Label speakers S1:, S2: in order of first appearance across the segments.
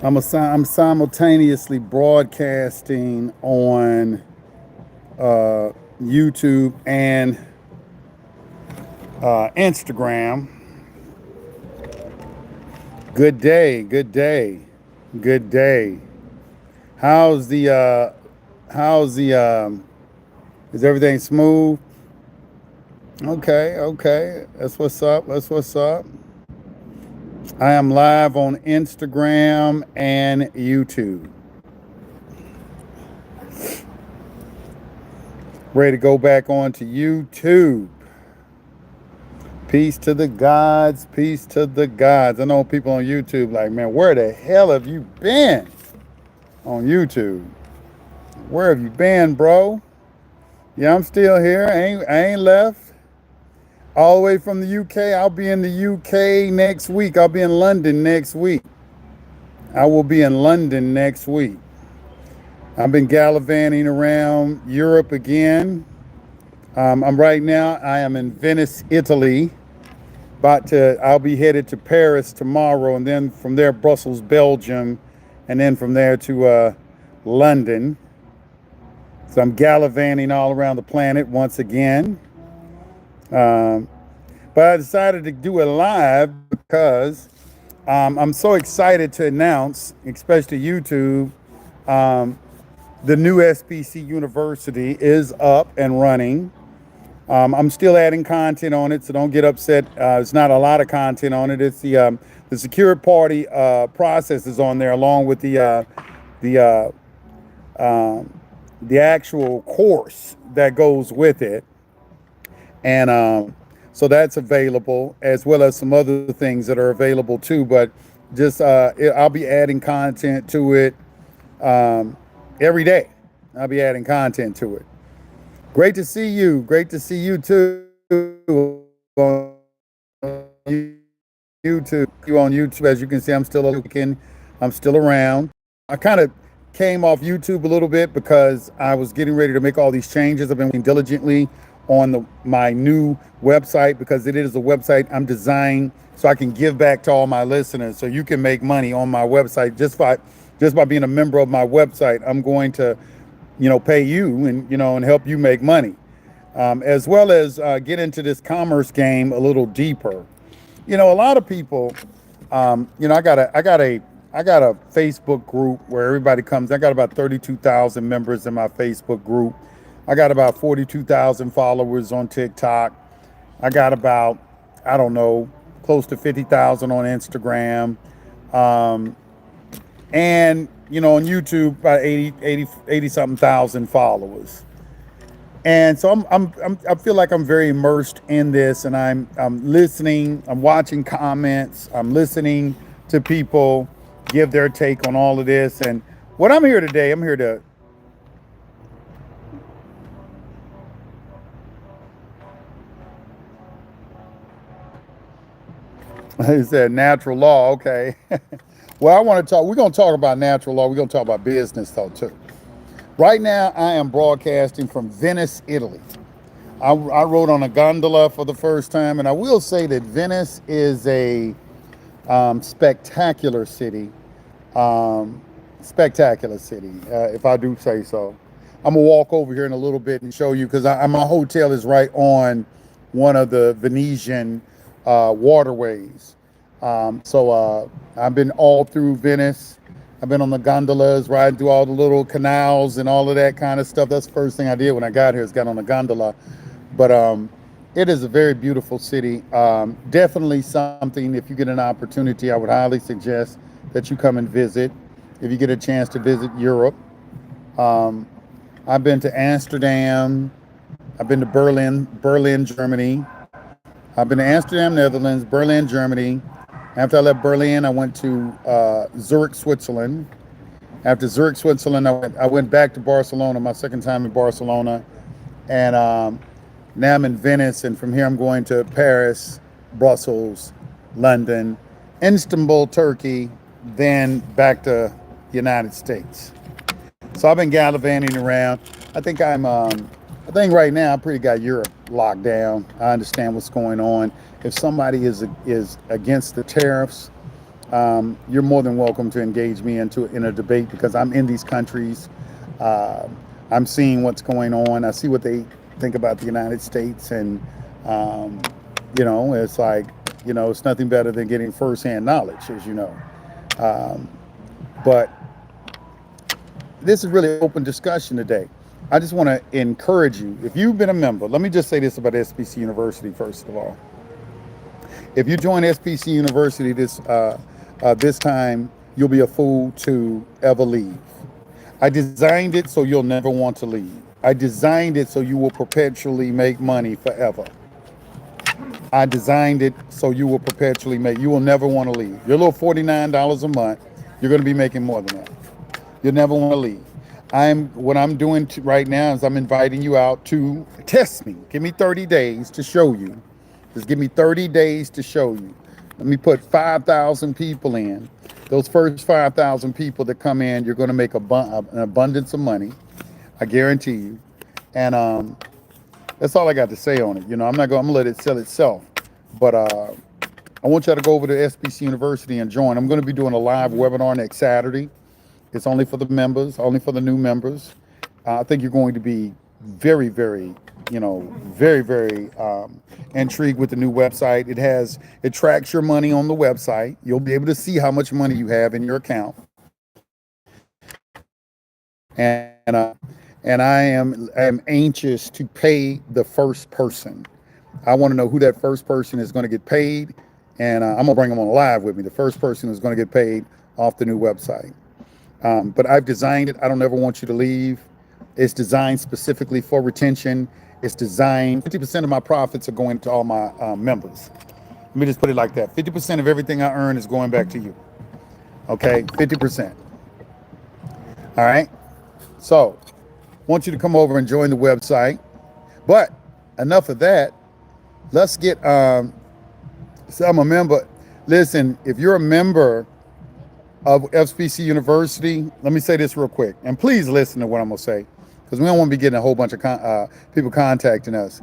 S1: I'm simultaneously broadcasting on YouTube and Instagram. Good day, good day, good day. How's the how's the is everything smooth? Okay, okay. That's what's up. That's what's up. I am live on Instagram and YouTube. Ready to go back on to YouTube. Peace to the gods, peace to the gods. I know people on YouTube like, man, where the hell have you been on YouTube? Where have you been, bro? Yeah, I'm still here. I ain't left. All the way from the UK. I'll be in the UK next week. I'll be in London next week. I will be in London next week. I've been gallivanting around Europe again. I'm right now. I am in Venice, Italy. I'll be headed to Paris tomorrow, and then from there Brussels, Belgium, and then from there to London. So I'm gallivanting all around the planet once again. But I decided to do it live because I'm so excited to announce, especially YouTube, the new Spc University is up and running. I'm still adding content on it, so don't get upset. It's not a lot of content on it. It's the secure party processes on there, along with the actual course that goes with it, and so that's available, as well as some other things that are available too. But just I'll be adding content to it every day. I'll be adding content to it. Great to see you. Great to see you too on YouTube. You on YouTube, as you can see, I'm still around. I kind of came off YouTube a little bit because I was getting ready to make all these changes. I've been working diligently on my new website, because it is a website I'm designing so I can give back to all my listeners. So you can make money on my website just by being a member of my website. I'm going to pay you and help you make money, as well as get into this commerce game a little deeper. A lot of people, I got a Facebook group where everybody comes. I got about 32,000 members in my Facebook group. I got about 42,000 followers on TikTok. I got about, I don't know, close to 50,000 on Instagram. And on YouTube, about 80 something thousand followers. And so I feel like I'm very immersed in this, and I'm listening, I'm watching comments, I'm listening to people give their take on all of this. And what I'm here today, I'm here to is that natural law? Okay. Well, we're going to talk about natural law. We're going to talk about business though too. Right now, I am broadcasting from Venice, Italy. I rode on a gondola for the first time, and I will say that Venice is a spectacular city. If I do say so. I'm going to walk over here in a little bit and show you, because my hotel is right on one of the Venetian waterways. So I've been all through Venice. I've been on the gondolas, riding through all the little canals and all of that kind of stuff. That's the first thing I did when I got here, is got on a gondola. But it is a very beautiful city. Definitely something, if you get an opportunity, I would highly suggest that you come and visit. If you get a chance to visit Europe. I've been to Amsterdam. I've been to Berlin, Germany. I've been to Amsterdam, Netherlands, Berlin, Germany. After I left Berlin, I went to Zurich, Switzerland. After Zurich, Switzerland, I went back to Barcelona, my second time in Barcelona. And now I'm in Venice, and from here I'm going to Paris, Brussels, London, Istanbul, Turkey, then back to the United States. So I've been gallivanting around. I think right now I pretty got Europe locked down. I understand what's going on. If somebody is against the tariffs, you're more than welcome to engage me in a debate because I'm in these countries. Uh, I'm seeing what's going on. I see what they think about the United States, and um, it's like it's nothing better than getting firsthand knowledge, as you know. Um, but this is really an open discussion today. I just want to encourage you. If you've been a member, let me just say this about SPC University first of all. If you join SPC University this time, you'll be a fool to ever leave. I designed it so you'll never want to leave. I designed it so you will perpetually make money forever. I designed it so you will you will never want to leave. Your little $49 a month, you're going to be making more than that. You'll never want to leave. What I'm doing right now is I'm inviting you out to test me. Give me 30 days to show you. Just give me 30 days to show you. Let me put 5,000 people in. Those first 5,000 people that come in, you're going to make an abundance of money. I guarantee you. And that's all I got to say on it. I'm going to let it sell itself. But I want you to go over to SPC University and join. I'm going to be doing a live webinar next Saturday. It's only for the members, only for the new members. I think you're going to be very, very, very intrigued with the new website. It tracks your money on the website. You'll be able to see how much money you have in your account. And I am anxious to pay the first person. I want to know who that first person is going to get paid, and I'm gonna bring them on live with me. The first person is going to get paid off the new website. But I've designed it. I don't ever want you to leave. It's designed specifically for retention. It's designed, 50% of my profits are going to all my members. Let me just put it like that. 50% of everything I earn is going back to you. Okay, 50%. All right. So I want you to come over and join the website. But enough of that. Let's get, so I'm a member. Listen, if you're a member of SPC University, let me say this real quick, and please listen to what I'm gonna say, because we don't want to be getting a whole bunch of people contacting us.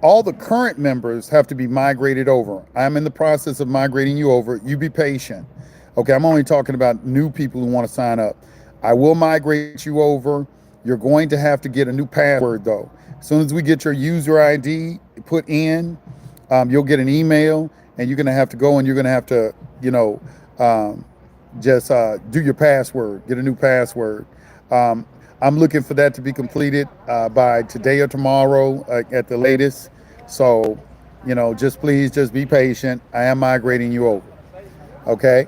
S1: All the current members have to be migrated over. I'm in the process of migrating you over. You be patient. Okay, I'm only talking about new people who want to sign up. I will migrate you over. You're going to have to get a new password though. As soon as we get your user ID put in, you'll get an email, and you're gonna have to go and you're gonna have to, just do your password, get a new password. I'm looking for that to be completed by today or tomorrow at the latest. So, please just be patient. I am migrating you over. Okay.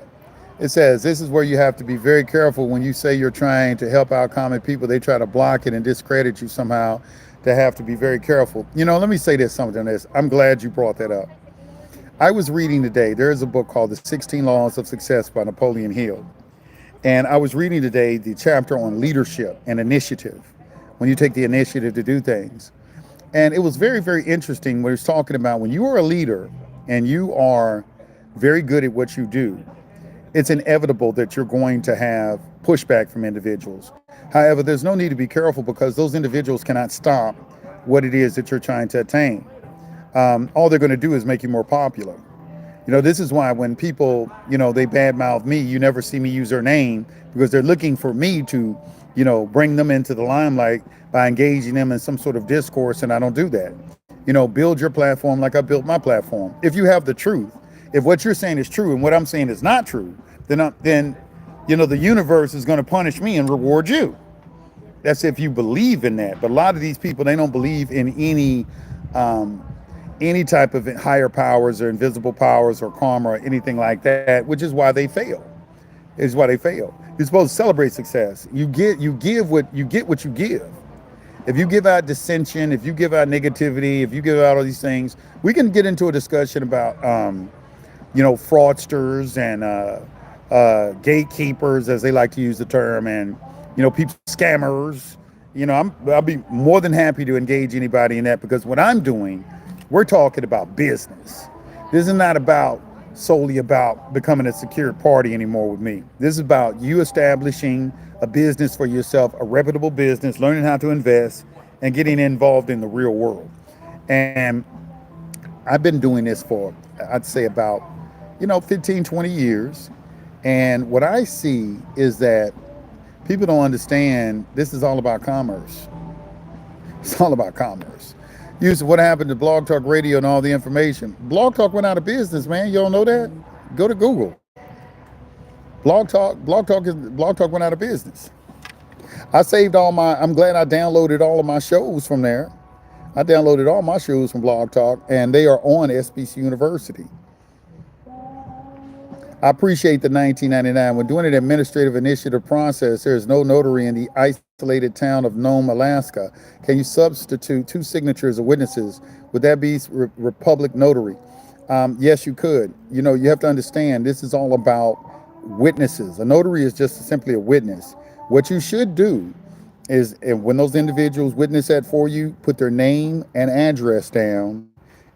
S1: It says this is where you have to be very careful when you say you're trying to help out common people. They try to block it and discredit you somehow. To have to be very careful. Let me say something. I'm glad you brought that up. I was reading today, there is a book called The 16 Laws of Success by Napoleon Hill. And I was reading today the chapter on leadership and initiative, when you take the initiative to do things. And it was very, very interesting when he was talking about when you are a leader and you are very good at what you do, it's inevitable that you're going to have pushback from individuals. However, there's no need to be careful because those individuals cannot stop what it is that you're trying to attain. All they're going to do is make you more popular. This is why when people, they badmouth me, you never see me use their name because they're looking for me to, bring them into the limelight by engaging them in some sort of discourse, and I don't do that. Build your platform like I built my platform. If you have the truth, if what you're saying is true and what I'm saying is not true, then the universe is going to punish me and reward you. That's if you believe in that. But a lot of these people, they don't believe in any type of higher powers or invisible powers or karma or anything like that, which is why they fail. You're supposed to celebrate success. You give what you give. If you give out dissension, if you give out negativity, if you give out all these things, we can get into a discussion about fraudsters and gatekeepers, as they like to use the term, and people scammers. I'll be more than happy to engage anybody in that, because what I'm doing, we're talking about business. This is not solely about becoming a secured party anymore with me. This is about you establishing a business for yourself, a reputable business, learning how to invest, and getting involved in the real world. And I've been doing this for, I'd say about, 15, 20 years. And what I see is that people don't understand this is all about commerce. It's all about commerce. Use what happened to Blog Talk Radio and all the information. Blog Talk went out of business, man. You don't know that? Go to Google. Blog Talk went out of business. I saved all my. I'm glad I downloaded all of my shows from there. I downloaded all my shows from Blog Talk, and they are on Spc University. I appreciate the 1999. When doing an administrative initiative process, there is no notary in the isolated town of Nome, Alaska. Can you substitute two signatures of witnesses? Would that be Republic Notary? Yes, you could. You know, you have to understand this is all about witnesses. A notary is just simply a witness. What you should do is, when those individuals witness that for you, put their name and address down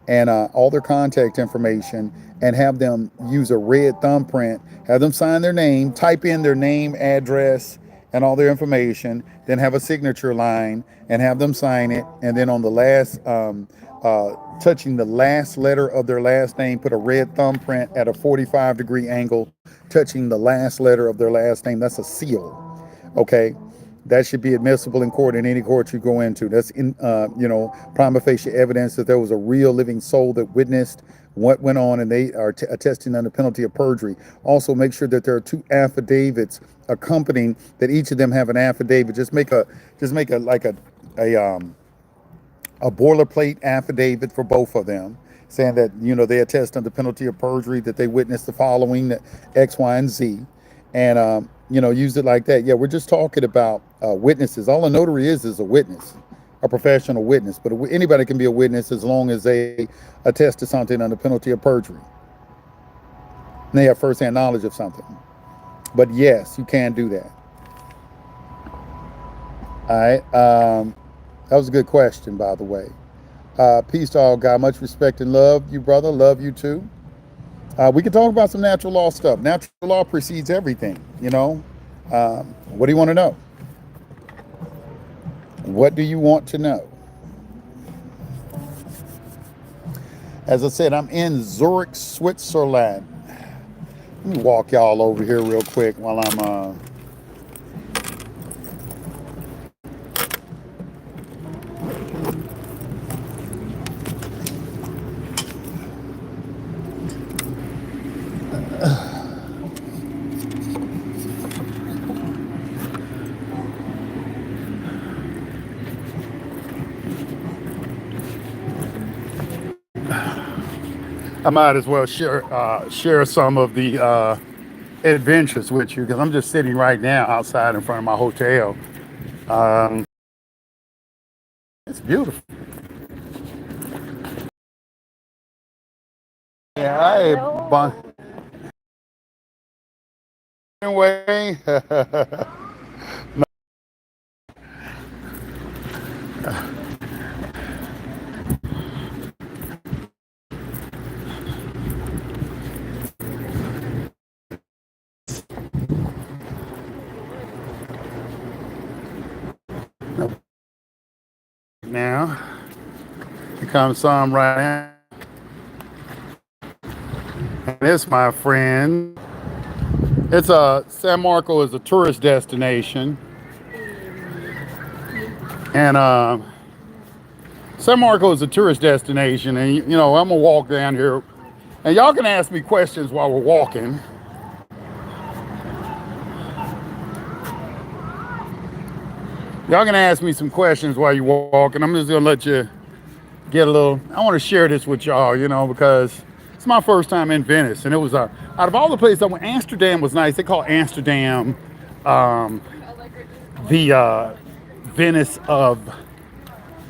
S1: and all their contact information, and have them use a red thumbprint, have them sign their name, type in their name, address, and all their information, then have a signature line and have them sign it. And then on the last, touching the last letter of their last name, put a red thumbprint at a 45-degree angle, touching the last letter of their last name. That's a seal, okay? That should be admissible in court, in any court you go into. That's prima facie evidence that there was a real living soul that witnessed what went on, and they are attesting under penalty of perjury. Also, make sure that there are two affidavits accompanying, that each of them have an affidavit. Just make a boilerplate affidavit for both of them, saying that, you know, they attest under penalty of perjury that they witnessed the following, X, Y, and Z, and use it like that. Yeah, we're just talking about witnesses. All a notary is a witness, a professional witness. But anybody can be a witness as long as they attest to something under penalty of perjury. And they have firsthand knowledge of something. But yes, you can do that. All right. That was a good question, by the way. Peace to all, God. Much respect and love you, brother. Love you too. We can talk about some natural law stuff. Natural law precedes everything, you know. What do you want to know? What do you want to know? As I said, I'm in Zurich, Switzerland. Let me walk y'all over here real quick while I'm I might as well share some of the adventures with you, because I'm just sitting right now outside in front of my hotel. It's beautiful. Yeah, anyway. Now, here comes some right now. And this, my friend, it's San Marco is a tourist destination, and San Marco is a tourist destination, and you know, I'm gonna walk down here, and y'all can ask me questions while we're walking. Y'all can ask me some questions while you're walking. I'm just gonna let you get a little. I want to share this with y'all, you know, because it's my first time in Venice, and it was out of all the places I went. Amsterdam was nice. They call Amsterdam the Venice of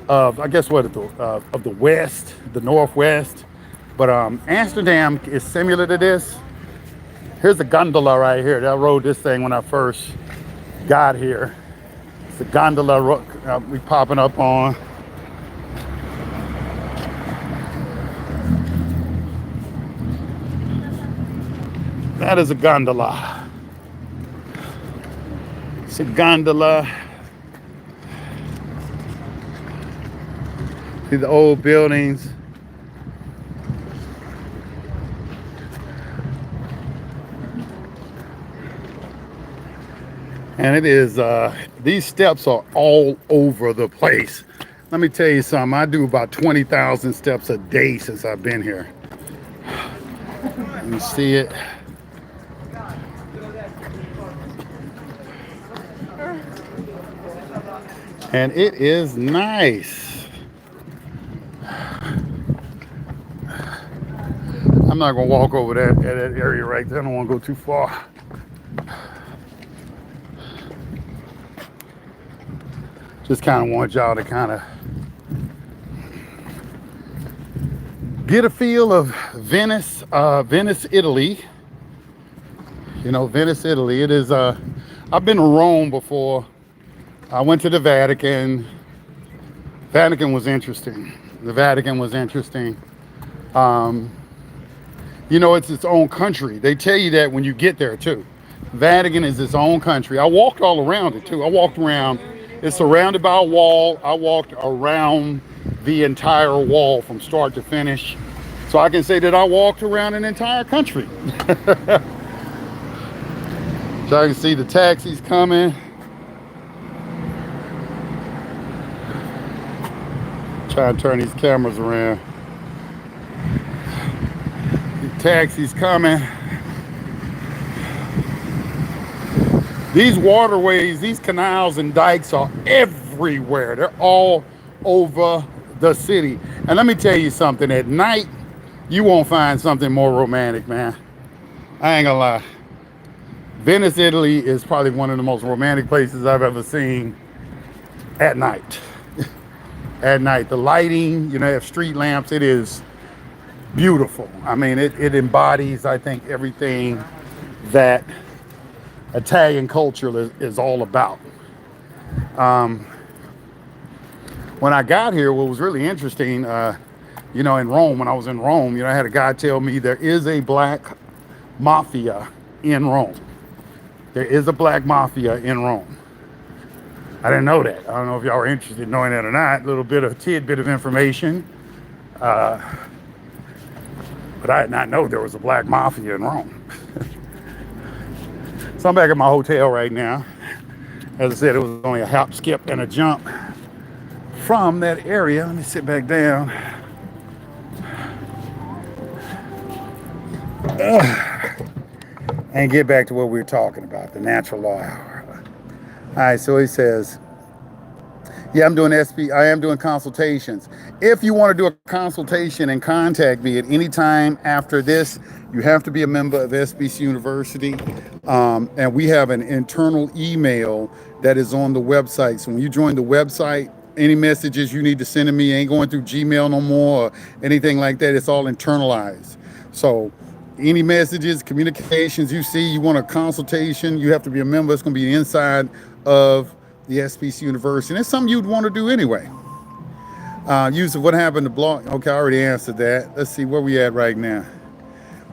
S1: I guess what of the West, the Northwest. But Amsterdam is similar to this. Here's a gondola right here. I rode this thing when I first got here. It's a gondola we popping up on. That is a gondola. It's a gondola. See the old buildings. And it is, these steps are all over the place. Let me tell you something, I do about 20,000 steps a day since I've been here. You see it? And it is nice. I'm not gonna walk over that area right there. I don't want to go too far. Just kind of want y'all to kind of get a feel of Venice, Venice, Italy. You know, Venice, Italy. It is. I've been to Rome before. I went to the Vatican. Vatican was interesting. The Vatican was interesting. You know, it's its own country. They tell you that when you get there too. Vatican is its own country. I walked all around it too. I walked around. It's surrounded by a wall. I walked around the entire wall from start to finish. So I can say that I walked around an entire country. So I can see the taxis coming. Try and turn these cameras around. The taxis coming. These waterways, these canals and dikes are everywhere. They're all over the city. And let me tell you something, at night, you won't find something more romantic, man. I ain't gonna lie. Venice, Italy is probably one of the most romantic places I've ever seen at night. At night, the lighting, you know, have street lamps. It is beautiful. I mean, it embodies, I think, everything that Italian culture is all about. When I got here, what was really interesting, you know, in Rome, when I was in Rome, you know, I had a guy tell me there is a black mafia in Rome. There is a black mafia in Rome. I didn't know that. I don't know if y'all are interested in knowing that or not. A little bit of tidbit of information. But I did not know there was a black mafia in Rome. So I'm back at my hotel right now. As I said, it was only a hop, skip, and a jump from that area. Let me sit back down. And get back to what we were talking about, the natural law hour. All right, so he says, yeah, I am doing consultations. If you want to do a consultation and contact me at any time after this, you have to be a member of Spc University. And we have an internal email that is on the website. So when you join the website, any messages you need to send to me ain't going through Gmail no more or anything like that. It's all internalized. So any messages, communications you see, you want a consultation, you have to be a member. It's going to be inside of the Spc University. And it's something you'd want to do anyway. Use of what happened to blog. Okay, I already answered that. Let's see where we at right now.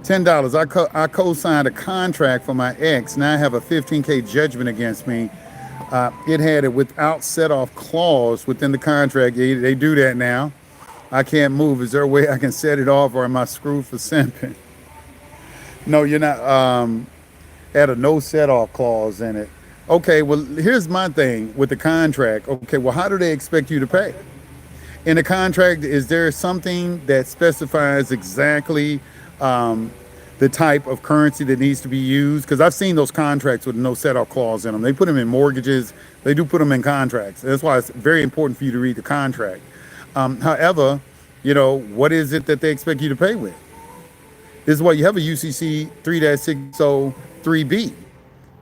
S1: $10. I co-signed a contract for my ex. Now I have a $15K judgment against me. It had a without set-off clause within the contract. They do that now. I can't move. Is there a way I can set it off, or am I screwed for simping? No, you're not. Had a no set-off clause in it. Okay, well, here's my thing with the contract. Okay, well, how do they expect you to pay? In the contract, is there something that specifies exactly the type of currency that needs to be used? Because I've seen those contracts with no set-off clause in them. They put them in mortgages. They do put them in contracts. That's why it's very important for you to read the contract. However, you know, what is it that they expect you to pay with? This is why you have a UCC 3-603B.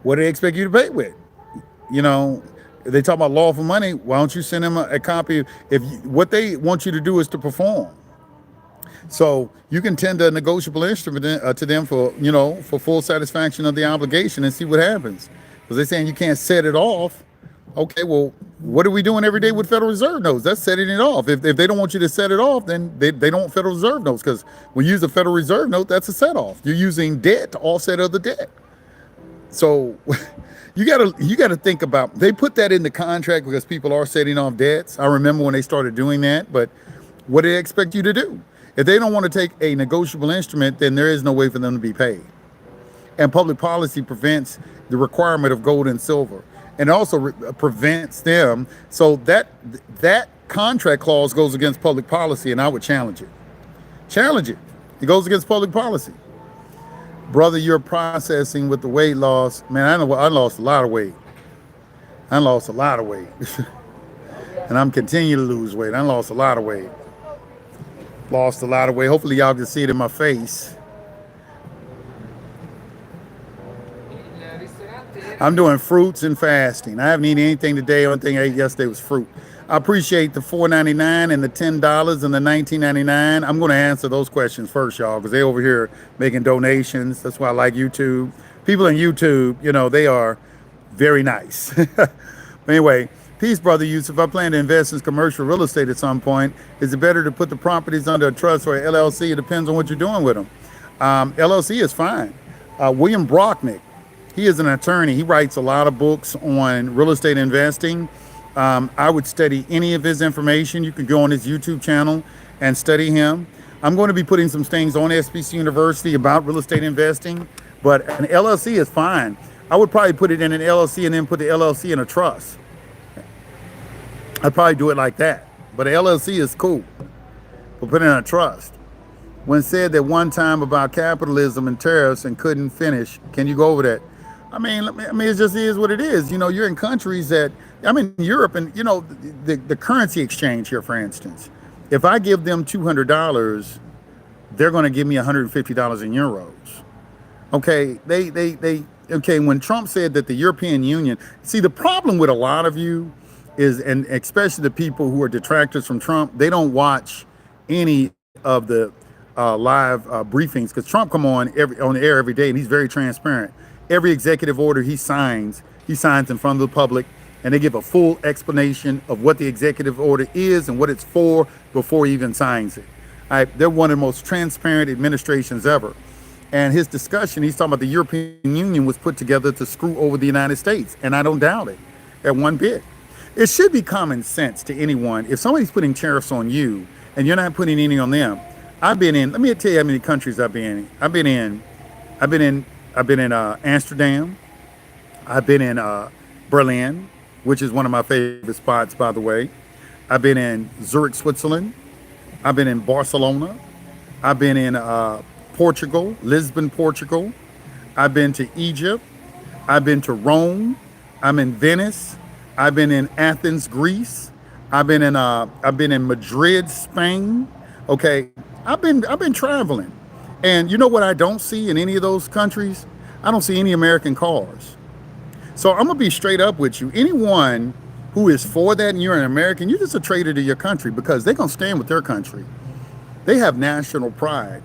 S1: What do they expect you to pay with? You know, they talk about lawful money. Why don't you send them a copy? What they want you to do is to perform. So you can tender a negotiable instrument to them for, you know, for full satisfaction of the obligation and see what happens. Because they're saying you can't set it off. Okay, well, what are we doing every day with Federal Reserve notes? That's setting it off. If they don't want you to set it off, then they don't want Federal Reserve notes, because when you use a Federal Reserve note, that's a set off. You're using debt to offset other debt. So you gotta think about, they put that in the contract because people are setting off debts. I remember when they started doing that, but what do they expect you to do? If they don't want to take a negotiable instrument, then there is no way for them to be paid. And public policy prevents the requirement of gold and silver. and also prevents them. So that contract clause goes against public policy, and I would challenge it. Challenge it. It goes against public policy. Brother, you're processing with the weight loss. Man, I know I lost a lot of weight. I lost a lot of weight. And I'm continuing to lose weight. I lost a lot of weight. Lost a lot of weight. Hopefully y'all can see it in my face. I'm doing fruits and fasting. I haven't eaten anything today. The only thing I ate yesterday was fruit. I appreciate the $4.99 and the $10 and the $19.99. I'm going to answer those questions first, y'all, because they over here making donations. That's why I like YouTube. People on YouTube, you know, they are very nice. But anyway, peace, Brother Yusuf. I plan to invest in commercial real estate at some point. Is it better to put the properties under a trust or an LLC? It depends on what you're doing with them. LLC is fine. William Brocknick, he is an attorney. He writes a lot of books on real estate investing. I would study any of his information. You can go on his YouTube channel and study him. I'm going to be putting some things on Spc University about real estate investing, but an LLC is fine. I would probably put it in an LLC and then put the LLC in a trust. I'd probably do it like that. But an LLC is cool. But put it in a trust. When said that one time about capitalism and tariffs and couldn't finish, can you go over that? I mean, it just is what it is. You know, you're in countries that, I'm in Europe, and, you know, the currency exchange here, for instance, if I give them $200, they're going to give me $150 in euros. Okay, okay, when Trump said that the European Union, see, the problem with a lot of you is, and especially the people who are detractors from Trump, they don't watch any of the live briefings, because Trump come on the air every day, and he's very transparent. Every executive order he signs in front of the public, and they give a full explanation of what the executive order is and what it's for before he even signs it. They're one of the most transparent administrations ever. And his discussion, he's talking about the European Union was put together to screw over the United States, and I don't doubt it at one bit. It should be common sense to anyone. If somebody's putting tariffs on you and you're not putting any on them, let me tell you how many countries I've been in. I've been in Amsterdam. I've been in Berlin, which is one of my favorite spots, by the way. I've been in Zurich, Switzerland. I've been in Barcelona. I've been in Portugal, Lisbon, Portugal. I've been to Egypt. I've been to Rome. I'm in Venice. I've been in Athens, Greece. I've been in Madrid, Spain. Okay, I've been traveling. And you know what I don't see in any of those countries? I don't see any American cars. So I'm gonna be straight up with you. Anyone who is for that and you're an American, you're just a traitor to your country, because they're gonna stand with their country. They have national pride.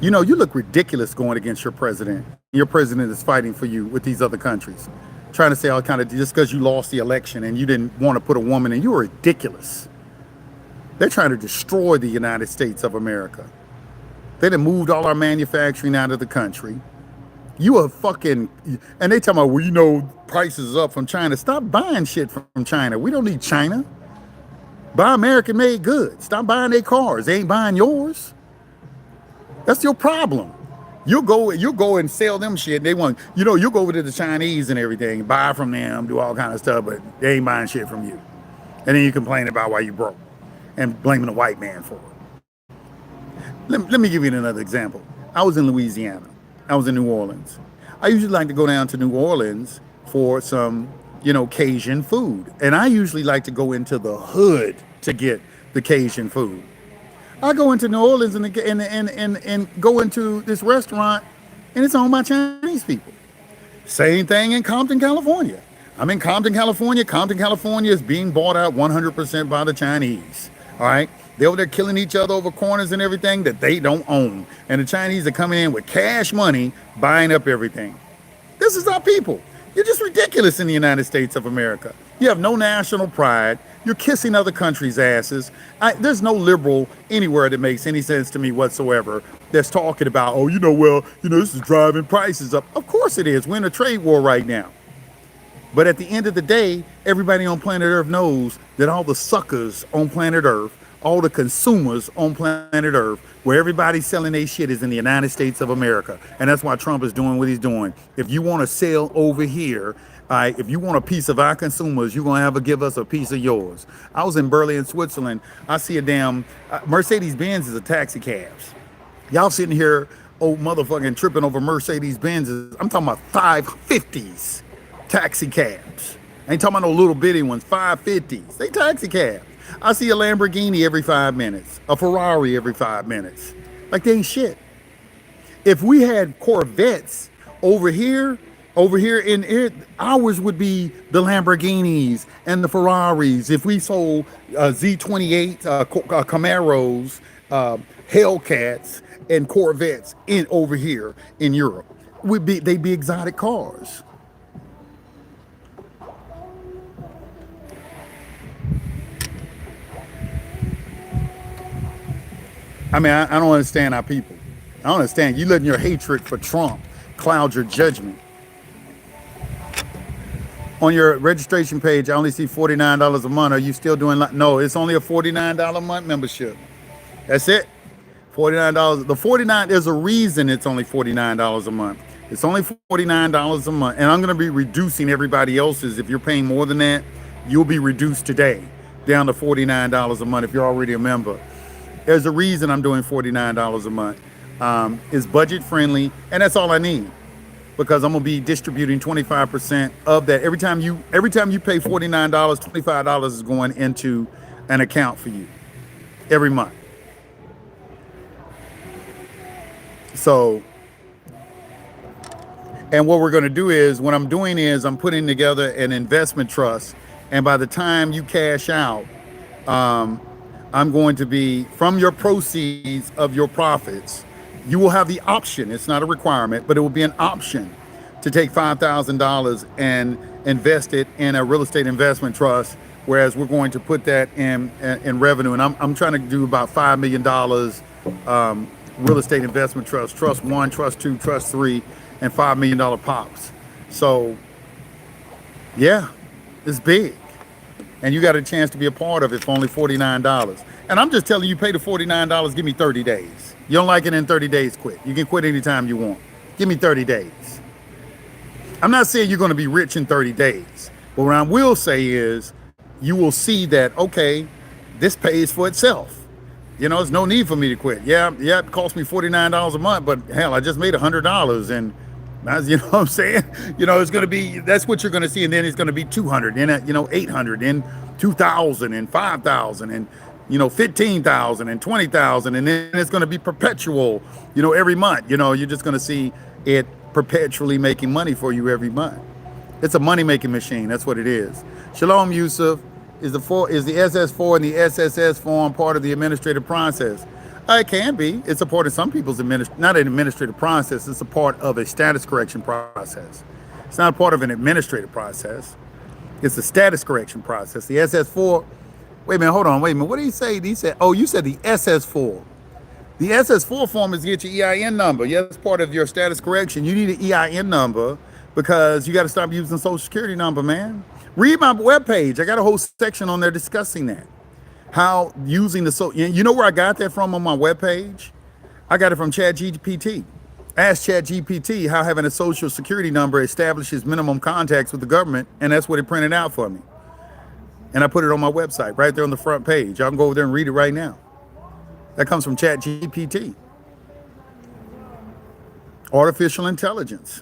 S1: You know, you look ridiculous going against your president. Your president is fighting for you with these other countries, trying to say all kind of, just because you lost the election and you didn't want to put a woman in, you were ridiculous. They're trying to destroy the United States of America. They done moved all our manufacturing out of the country. You are fucking, and they talking about, well, you know, prices up from China. Stop buying shit from China. We don't need China. Buy American-made goods. Stop buying their cars. They ain't buying yours. That's your problem. You'll go and sell them shit. They want, you know, you'll go over to the Chinese and everything, buy from them, do all kind of stuff, but they ain't buying shit from you. And then you complain about why you broke and blaming the white man for it. Let me give you another example. I was in Louisiana. I was in New Orleans. I usually like to go down to New Orleans for some, you know, Cajun food. And I usually like to go into the hood to get the Cajun food. I go into New Orleans and go into this restaurant, and it's owned by Chinese people. Same thing in Compton, California. I'm in Compton, California. Compton, California is being bought out 100% by the Chinese. All right? They're over there killing each other over corners and everything that they don't own. And the Chinese are coming in with cash money, buying up everything. This is our people. You're just ridiculous in the United States of America. You have no national pride. You're kissing other countries' asses. There's no liberal anywhere that makes any sense to me whatsoever that's talking about, oh, you know, well, you know, this is driving prices up. Of course it is. We're in a trade war right now. But at the end of the day, everybody on planet Earth knows that all the suckers on planet Earth, all the consumers on planet Earth, where everybody's selling their shit is in the United States of America. And that's why Trump is doing what he's doing. If you want to sell over here, All right, if you want a piece of our consumers, you're gonna have to give us a piece of yours. I was in Berlin, Switzerland. I see a damn Mercedes Benz is a taxi cabs. Y'all sitting here, old motherfucking tripping over Mercedes Benzes. I'm talking about 550s taxi cabs. I ain't talking about no little bitty ones, 550s. They taxi cabs. I see a Lamborghini every 5 minutes, a Ferrari every 5 minutes. Like they ain't shit. If we had Corvettes over here in it, ours would be the Lamborghinis and the Ferraris. If we sold Z28 Camaros, Hellcats, and Corvettes in over here in Europe, they'd be exotic cars. I mean, I don't understand our people. I don't understand. You letting your hatred for Trump cloud your judgment. On your registration page, I only see $49 a month. Are you still doing no, it's only a $49 a month membership. That's it. $49. The 49, there's a reason it's only $49 a month. It's only $49 a month. And I'm gonna be reducing everybody else's. If you're paying more than that, you'll be reduced today down to $49 a month if you're already a member. There's a reason I'm doing $49 a month. It's budget friendly, and that's all I need. Because I'm gonna be distributing 25% of that. Every time you pay $49, $25 is going into an account for you every month. So, and what we're gonna do is, what I'm doing is I'm putting together an investment trust, and by the time you cash out, I'm going to be, from your proceeds of your profits, you will have the option, it's not a requirement, but it will be an option to take $5,000 and invest it in a real estate investment trust, whereas we're going to put that in revenue. And I'm trying to do about $5 million real estate investment trust, trust 1, trust 2, trust 3, and $5 million pops. So yeah, it's big. And you got a chance to be a part of it for only $49. And I'm just telling you, pay the $49, give me 30 days. You don't like it in 30 days, quit. You can quit anytime you want. Give me 30 days. I'm not saying you're going to be rich in 30 days, but what I will say is you will see that, okay, this pays for itself. You know, there's no need for me to quit. Yeah, it cost me $49 a month, but hell, I just made $100, and you know what I'm saying? You know, it's going to be, that's what you're going to see, and then it's going to be 200, and 800, and 2,000, and 5,000, and 15,000 and 20,000, and then it's going to be perpetual, every month. You're just going to see it perpetually making money for you every month. It's a money-making machine. That's what it is. Shalom, Yusuf. Is the SS4 and the SSS form part of the administrative process? It can be. It's a part of some people's not an administrative process. It's a part of a status correction process. It's not a part of an administrative process. It's a status correction process. The SS4. Wait a minute. Hold on. Wait a minute. What did he say? He said, oh, you said the SS4. The SS4 form is to get your EIN number. Yeah, that's part of your status correction. You need an EIN number because you got to stop using Social Security number, man. Read my webpage. I got a whole section on there discussing that. How using you know where I got that from on my webpage? I got it from ChatGPT. Ask ChatGPT how having a Social Security number establishes minimum contacts with the government, and that's what it printed out for me. And I put it on my website right there on the front page. Y'all can go over there and read it right now. That comes from ChatGPT. Artificial intelligence.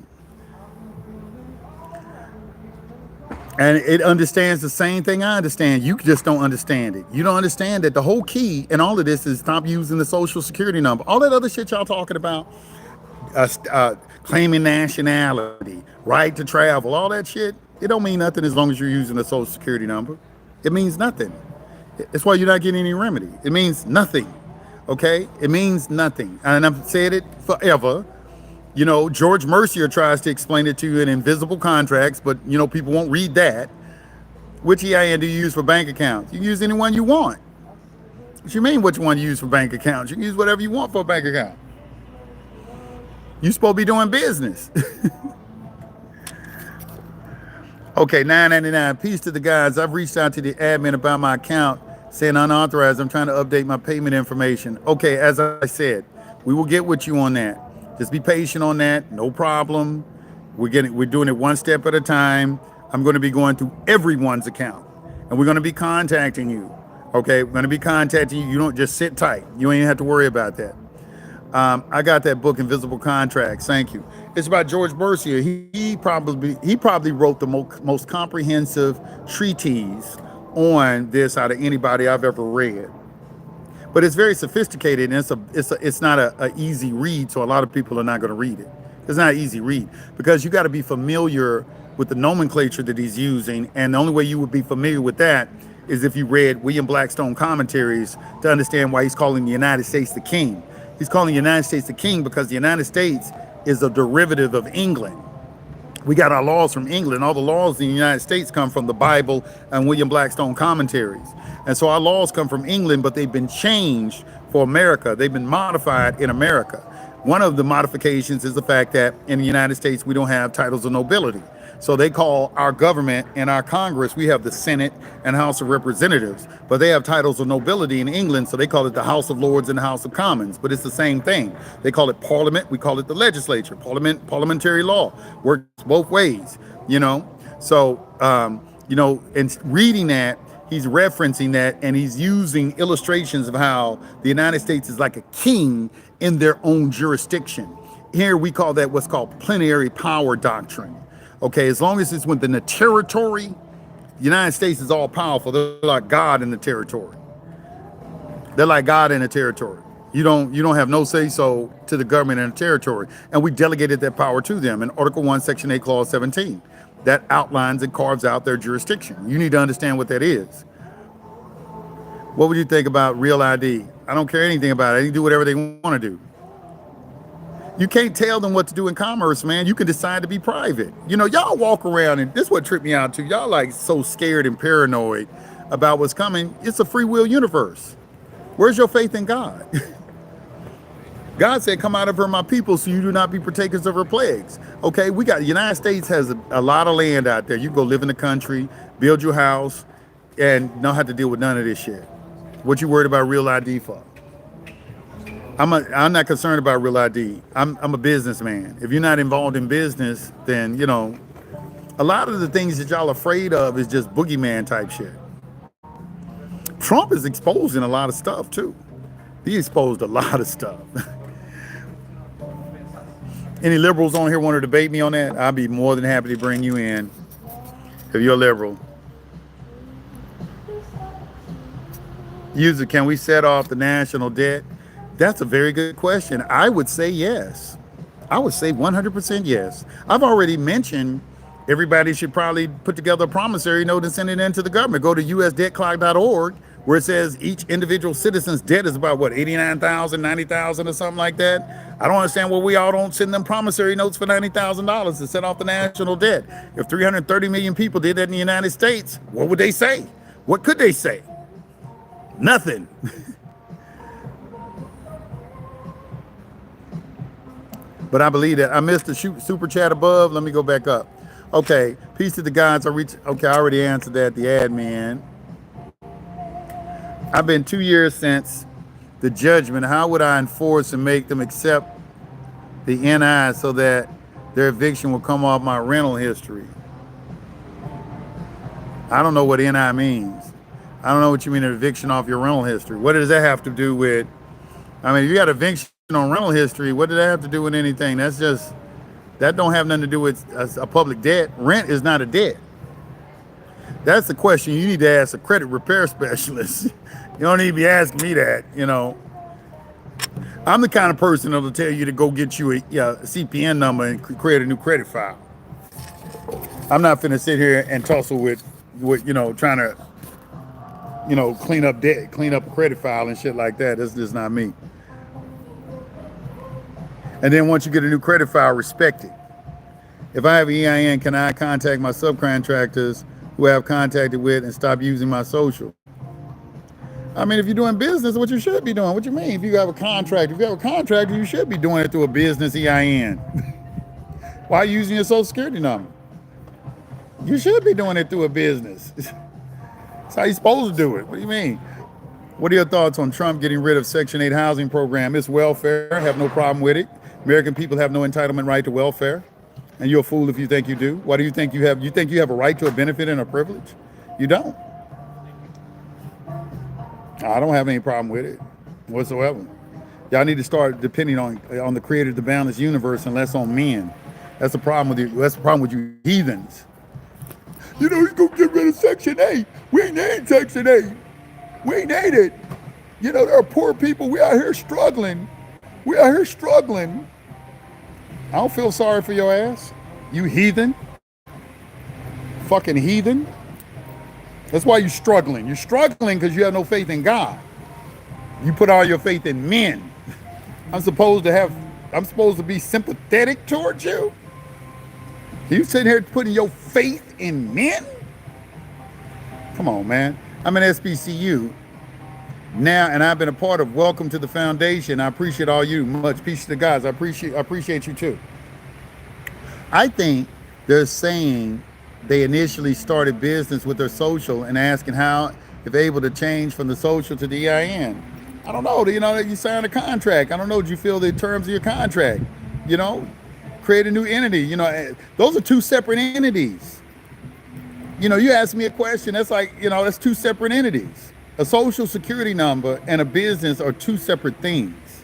S1: And it understands the same thing I understand. You just don't understand it. You don't understand that the whole key in all of this is stop using the Social Security number. All that other shit y'all talking about, claiming nationality, right to travel, all that shit, it don't mean nothing as long as you're using the Social Security number. It means nothing. That's why you're not getting any remedy. It means nothing. Okay? It means nothing. And I've said it forever. George Mercier tries to explain it to you in invisible contracts, but, people won't read that. Which EIN do you use for bank accounts? You can use any one you want. What you mean which one you use for bank accounts? You can use whatever you want for a bank account. You're supposed to be doing business. Okay, $9.99. Peace to the guys. I've reached out to the admin about my account saying unauthorized. I'm trying to update my payment information. Okay, as I said, we will get with you on that. Just be patient on that. No problem. We're doing it one step at a time. I'm going to be going through everyone's account, and we're going to be contacting you. Okay, we're going to be contacting you. You don't just sit tight. You ain't have to worry about that. I got that book, Invisible Contracts. Thank you. It's about George Bercier. He probably wrote the most comprehensive treatise on this out of anybody I've ever read. But it's very sophisticated, and it's not a easy read. So a lot of people are not going to read it. It's not an easy read because you got to be familiar with the nomenclature that he's using, and the only way you would be familiar with that is if you read William Blackstone commentaries to understand why he's calling the United States the king. He's calling the United States the king because the United States is a derivative of England. We got our laws from England. All the laws in the United States come from the Bible and William Blackstone commentaries. And so our laws come from England, but they've been changed for America. They've been modified in America. One of the modifications is the fact that in the United States, we don't have titles of nobility. So they call our government and our Congress, we have the Senate and House of Representatives, but they have titles of nobility in England, so they call it the House of Lords and the House of Commons, but it's the same thing. They call it Parliament, we call it the legislature. Parliamentary law works both ways, you know? So, and reading that, he's referencing that, and he's using illustrations of how the United States is like a king in their own jurisdiction. Here we call that what's called plenary power doctrine. Okay, as long as it's within the territory, the United States is all powerful. They're like God in the territory. They're like God in the territory. You don't have no say so to the government in the territory. And we delegated that power to them in Article 1, Section 8, Clause 17. That outlines and carves out their jurisdiction. You need to understand what that is. What would you think about Real ID? I don't care anything about it. They can do whatever they want to do. You can't tell them what to do in commerce, man. You can decide to be private. You know, y'all walk around, and this is what tripped me out too. Y'all like so scared and paranoid about what's coming. It's a free will universe. Where's your faith in God? God said, come out of her, my people, so you do not be partakers of her plagues. Okay, the United States has a lot of land out there. You can go live in the country, build your house, and don't have to deal with none of this shit. What you worried about Real ID for? I'm not concerned about Real ID. I'm a businessman. If you're not involved in business, then, you know, a lot of the things that y'all afraid of is just boogeyman type shit. Trump is exposing a lot of stuff too. He exposed a lot of stuff. Any liberals on here want to debate me on that? I'll be more than happy to bring you in if you're a liberal. User, can we set off the national debt? That's a very good question. I would say yes. I would say 100% yes. I've already mentioned everybody should probably put together a promissory note and send it into the government. Go to usdebtclock.org where it says each individual citizen's debt is about what, 89,000, 90,000 or something like that. I don't understand why we all don't send them promissory notes for $90,000 to set off the national debt. If 330 million people did that in the United States, what would they say? What could they say? Nothing. But I believe that. I missed the super chat above. Let me go back up. Okay, peace to the gods. Okay, I already answered that, the admin. I've been 2 years since the judgment. How would I enforce and make them accept the NI so that their eviction will come off my rental history? I don't know what NI means. I don't know what you mean, an eviction off your rental history. What does that have to do with, I mean, if you got eviction on rental history, what did that have to do with anything? That don't have nothing to do with a public debt. Rent is not a debt. That's the question you need to ask a credit repair specialist. You don't need to be asking me that, you know. I'm the kind of person that'll tell you to go get you a CPN number and create a new credit file. I'm not finna sit here and tussle with you know, trying to, you know, clean up debt, clean up a credit file and shit like that. That's just not me. And then once you get a new credit file, respect it. If I have an EIN, can I contact my subcontractors who I have contacted with and stop using my social? I mean, if you're doing business, what you should be doing. What you mean? If you have a contract, you should be doing it through a business EIN. Why are you using your social security number? You should be doing it through a business. That's how you're supposed to do it. What do you mean? What are your thoughts on Trump getting rid of Section 8 housing program? It's welfare. I have no problem with it. American people have no entitlement right to welfare. And you're a fool if you think you do. Why do you think you have? You think you have a right to a benefit and a privilege? You don't. I don't have any problem with it whatsoever. Y'all need to start depending on the creator of the boundless universe and less on men. That's the problem with you. That's the problem with you heathens. You know, he's gonna get rid of Section 8. We ain't need Section 8. We ain't need it. You know, there are poor people. We out here struggling. We out here struggling. I don't feel sorry for your ass. You heathen. Fucking heathen. That's why you're struggling. You're struggling because you have no faith in God. You put all your faith in men. I'm supposed to be sympathetic towards you? You sitting here putting your faith in men? Come on, man. I'm an SBCU now, and I've been a part of Welcome to the Foundation. I appreciate all you. Much peace to the guys. I appreciate you too. I think they're saying they initially started business with their social and asking how, if able to change from the social to the EIN. I don't know. You know, you signed a contract. I don't know. Did you feel the terms of your contract? You know, create a new entity. You know, those are two separate entities. You know, you ask me a question, that's like, you know, that's two separate entities. A social security number and a business are two separate things.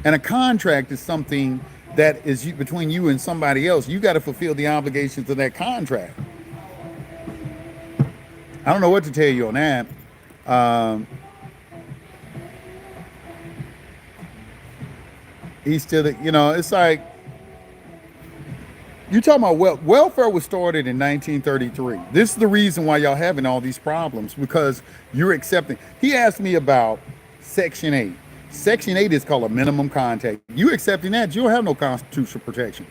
S1: And a contract is something that is between you and somebody else. You got to fulfill the obligations of that contract. I don't know what to tell you on that. He's still, you know, it's like, you talking about welfare was started in 1933. This is the reason why y'all having all these problems, because you're accepting. He asked me about Section 8. Section 8 is called a minimum contact. You accepting that, you don't have no constitutional protections.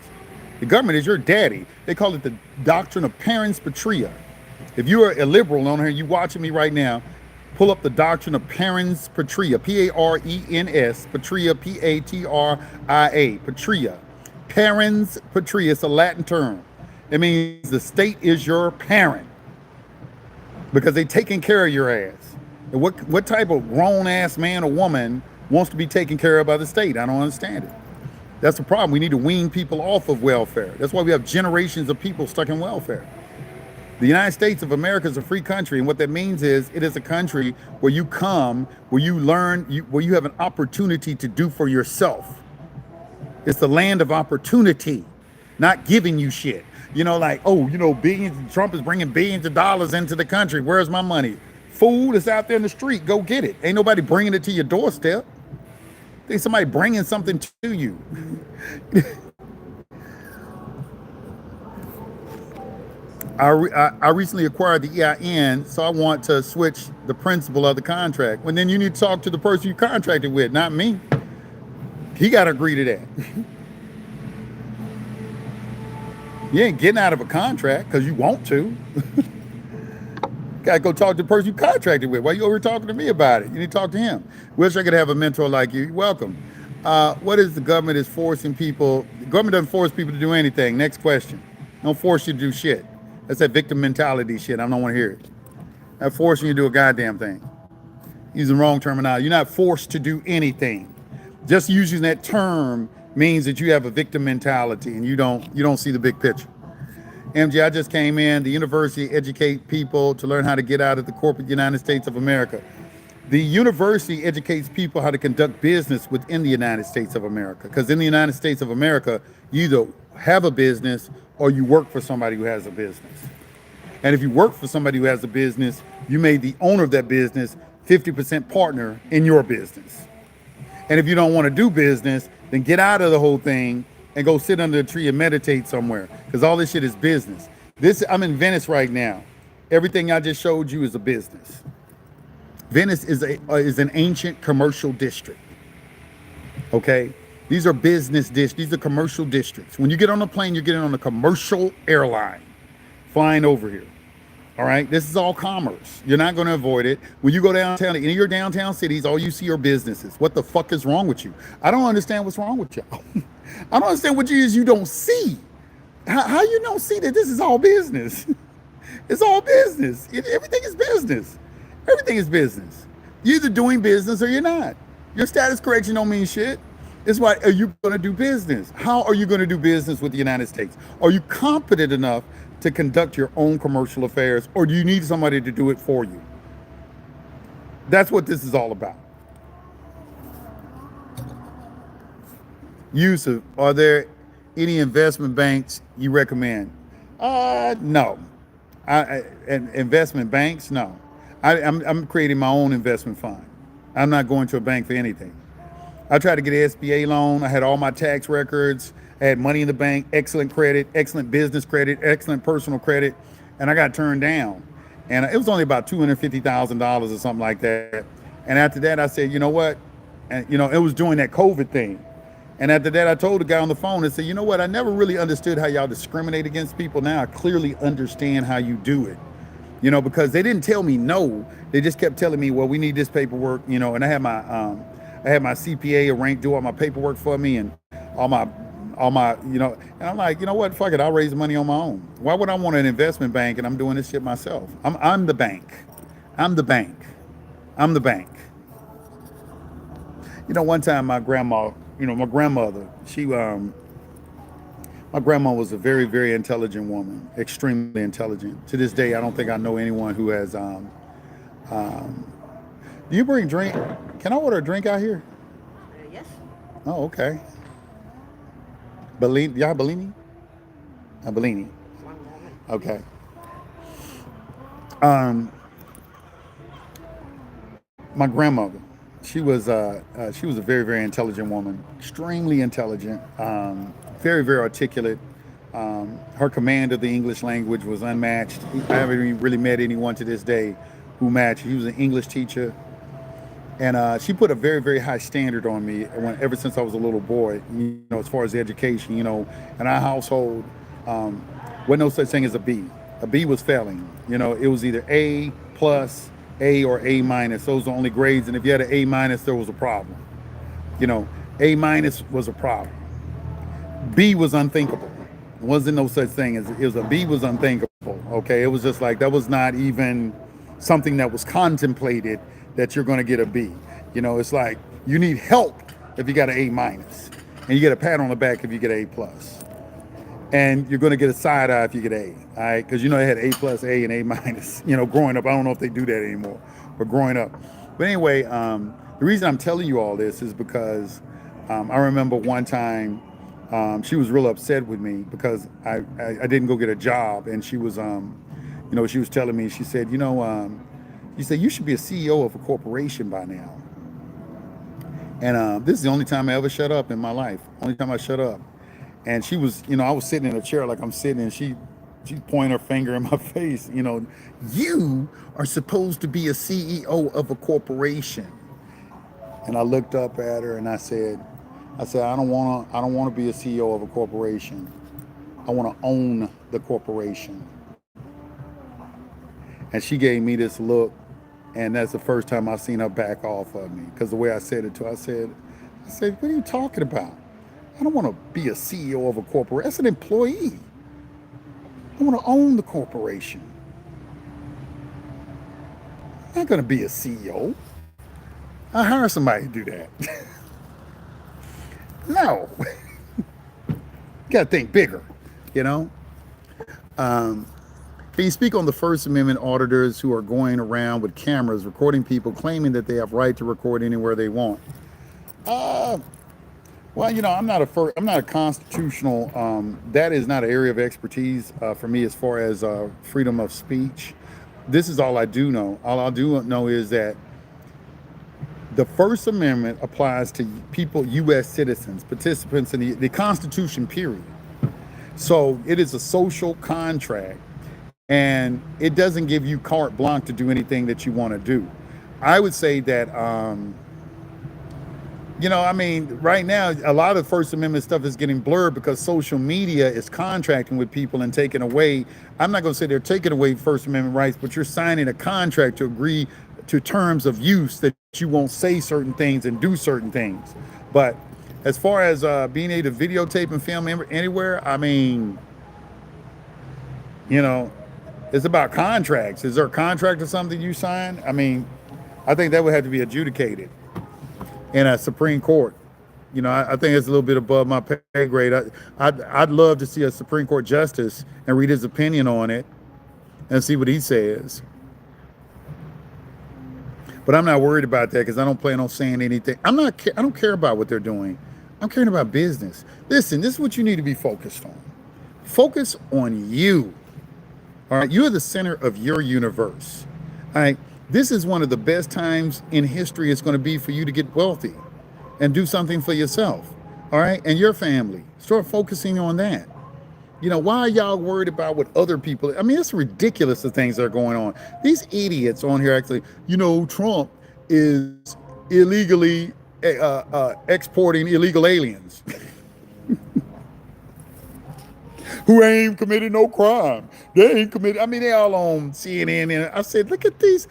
S1: The government is your daddy. They call it the doctrine of parens patria. If you are a liberal on here, you watching me right now, pull up the doctrine of parens patria, P-A-R-E-N-S, patria, P-A-T-R-I-A, patria. Parens patria, it's a Latin term. It means the state is your parent because they taking care of your ass. And what type of grown-ass man or woman wants to be taken care of by the state? I don't understand it. That's the problem. We need to wean people off of welfare. That's why we have generations of people stuck in welfare. The United States of America is a free country, and what that means is it is a country where you come, where you learn, where you have an opportunity to do for yourself. It's the land of opportunity, not giving you shit. You know, like, oh, you know, Trump is bringing billions of dollars into the country. Where's my money? Food is out there in the street. Go get it. Ain't nobody bringing it to your doorstep. Think somebody bringing something to you. I recently acquired the EIN, so I want to switch the principle of the contract. Well, then you need to talk to the person you contracted with, not me. He got to agree to that. You ain't getting out of a contract because you want to. Got to go talk to the person you contracted with. Why you over here talking to me about it? You need to talk to him. Wish I could have a mentor like you. You're welcome. What is the government is forcing people? The government doesn't force people to do anything. Next question. Don't force you to do shit. That's that victim mentality shit. I don't want to hear it. Not forcing you to do a goddamn thing. Using the wrong terminology. You're not forced to do anything. Just using that term means that you have a victim mentality and you don't see the big picture. MG, I just came in. The university educate people to learn how to get out of the corporate United States of America. The university educates people how to conduct business within the United States of America. Because in the United States of America, you either have a business or you work for somebody who has a business. And if you work for somebody who has a business, you made the owner of that business 50% partner in your business. And if you don't want to do business, then get out of the whole thing and go sit under a tree and meditate somewhere, because all this shit is business. I'm in Venice right now. Everything I just showed you is a business. Venice is an ancient commercial district. Okay, these are business districts. These are commercial districts. When you get on a plane, you're getting on a commercial airline flying over here. All right, this is all commerce. You're not going to avoid it. When you go downtown, in your downtown cities, all you see are businesses. What the fuck is wrong with you? I don't understand what's wrong with y'all. I don't understand what you don't see. How you don't see that this is all business? It's all business. Everything is business. Everything is business. You're either doing business or you're not. Your status correction don't mean shit. It's like, are you going to do business? How are you going to do business with the United States? Are you competent enough to conduct your own commercial affairs, or do you need somebody to do it for you? That's what this is all about. Yusuf, are there any investment banks you recommend? No. And investment banks, no. I'm creating my own investment fund. I'm not going to a bank for anything. I tried to get an SBA loan. I had all my tax records. I had money in the bank, excellent credit, excellent business credit, excellent personal credit, and I got turned down. And it was only about $250,000 or something like that. And after that, I said, you know what? And it was during that COVID thing. And after that, I told the guy on the phone and said, you know what? I never really understood how y'all discriminate against people. Now I clearly understand how you do it. Because they didn't tell me no. They just kept telling me, well, we need this paperwork, and I had my CPA rank do all my paperwork for me and all my, and I'm like, you know what? Fuck it. I'll raise the money on my own. Why would I want an investment bank and I'm doing this shit myself? I'm the bank. I'm the bank. I'm the bank. One time my grandmother, my grandma was a very, very intelligent woman, extremely intelligent. To this day, I don't think I know anyone who has, do you bring drink? Can I order a drink out here?
S2: Yes.
S1: Oh, okay. Bellini, y'all Bellini? Bellini.
S2: One moment.
S1: Okay. Um, my grandmother, she was a very, very intelligent woman, extremely intelligent, very, very articulate. Her command of the English language was unmatched. I haven't really met anyone to this day who matched. He was an English teacher, and she put a very, very high standard on me ever since I was a little boy. As far as education, in our household, wasn't no such thing as a B. A B was failing. It was either A plus, A, or A minus. Those are the only grades, and if you had an A minus, there was a problem. A minus was a problem. B was unthinkable. There wasn't no such thing as it was a B was unthinkable. Okay, it was just like that was not even something that was contemplated that you're going to get a B. It's like you need help if you got an A minus, and you get a pat on the back if you get A plus, and you're going to get a side eye if you get A. All right, because they had A plus, A, and A minus. Growing up, I don't know if they do that anymore, but growing up. But anyway, the reason I'm telling you all this is because I remember one time. She was real upset with me because I didn't go get a job, and she was she was telling me, she said, you said you should be a CEO of a corporation by now. And this is the only time I ever shut up in my life. Only time I shut up. And she was, I was sitting in a chair like I'm sitting, and she pointed her finger in my face. You are supposed to be a CEO of a corporation. And I looked up at her and I said, I don't want to be a CEO of a corporation. I want to own the corporation. And she gave me this look, and that's the first time I've seen her back off of me. Because the way I said it to her, I said, what are you talking about? I don't want to be a CEO of a corporation. That's an employee. I want to own the corporation. I'm not going to be a CEO. I hire somebody to do that. No. You got to think bigger, Can you speak on the First Amendment auditors who are going around with cameras recording people claiming that they have right to record anywhere they want? Well, I'm not a constitutional, that is not an area of expertise for me as far as freedom of speech. This is all I do know. All I do know is that the First Amendment applies to people, U.S. citizens, participants in the Constitution, period. So it is a social contract, and it doesn't give you carte blanche to do anything that you want to do. I would say that, right now, a lot of the First Amendment stuff is getting blurred because social media is contracting with people and taking away, I'm not going to say they're taking away First Amendment rights, but you're signing a contract to agree to terms of use that you won't say certain things and do certain things. But as far as being able to videotape and film anywhere, it's about contracts. Is there a contract or something you sign? I think that would have to be adjudicated in a Supreme Court. You know, I think it's a little bit above my pay grade. I'd love to see a Supreme Court justice and read his opinion on it and see what he says. But I'm not worried about that because I don't plan on saying anything. I don't care about what they're doing. I'm caring about business. Listen, this is what you need to be focused on. Focus on you. All right, you're the center of your universe. All right, this is one of the best times in history it's going to be for you to get wealthy and do something for yourself. All right, and your family. Start focusing on that. You know, why are y'all worried about what other people? I mean, it's ridiculous the things that are going on. These idiots on here actually, you know, Trump is illegally exporting illegal aliens who ain't committed no crime. They ain't committed. I mean, they all on CNN. And I said, look at these.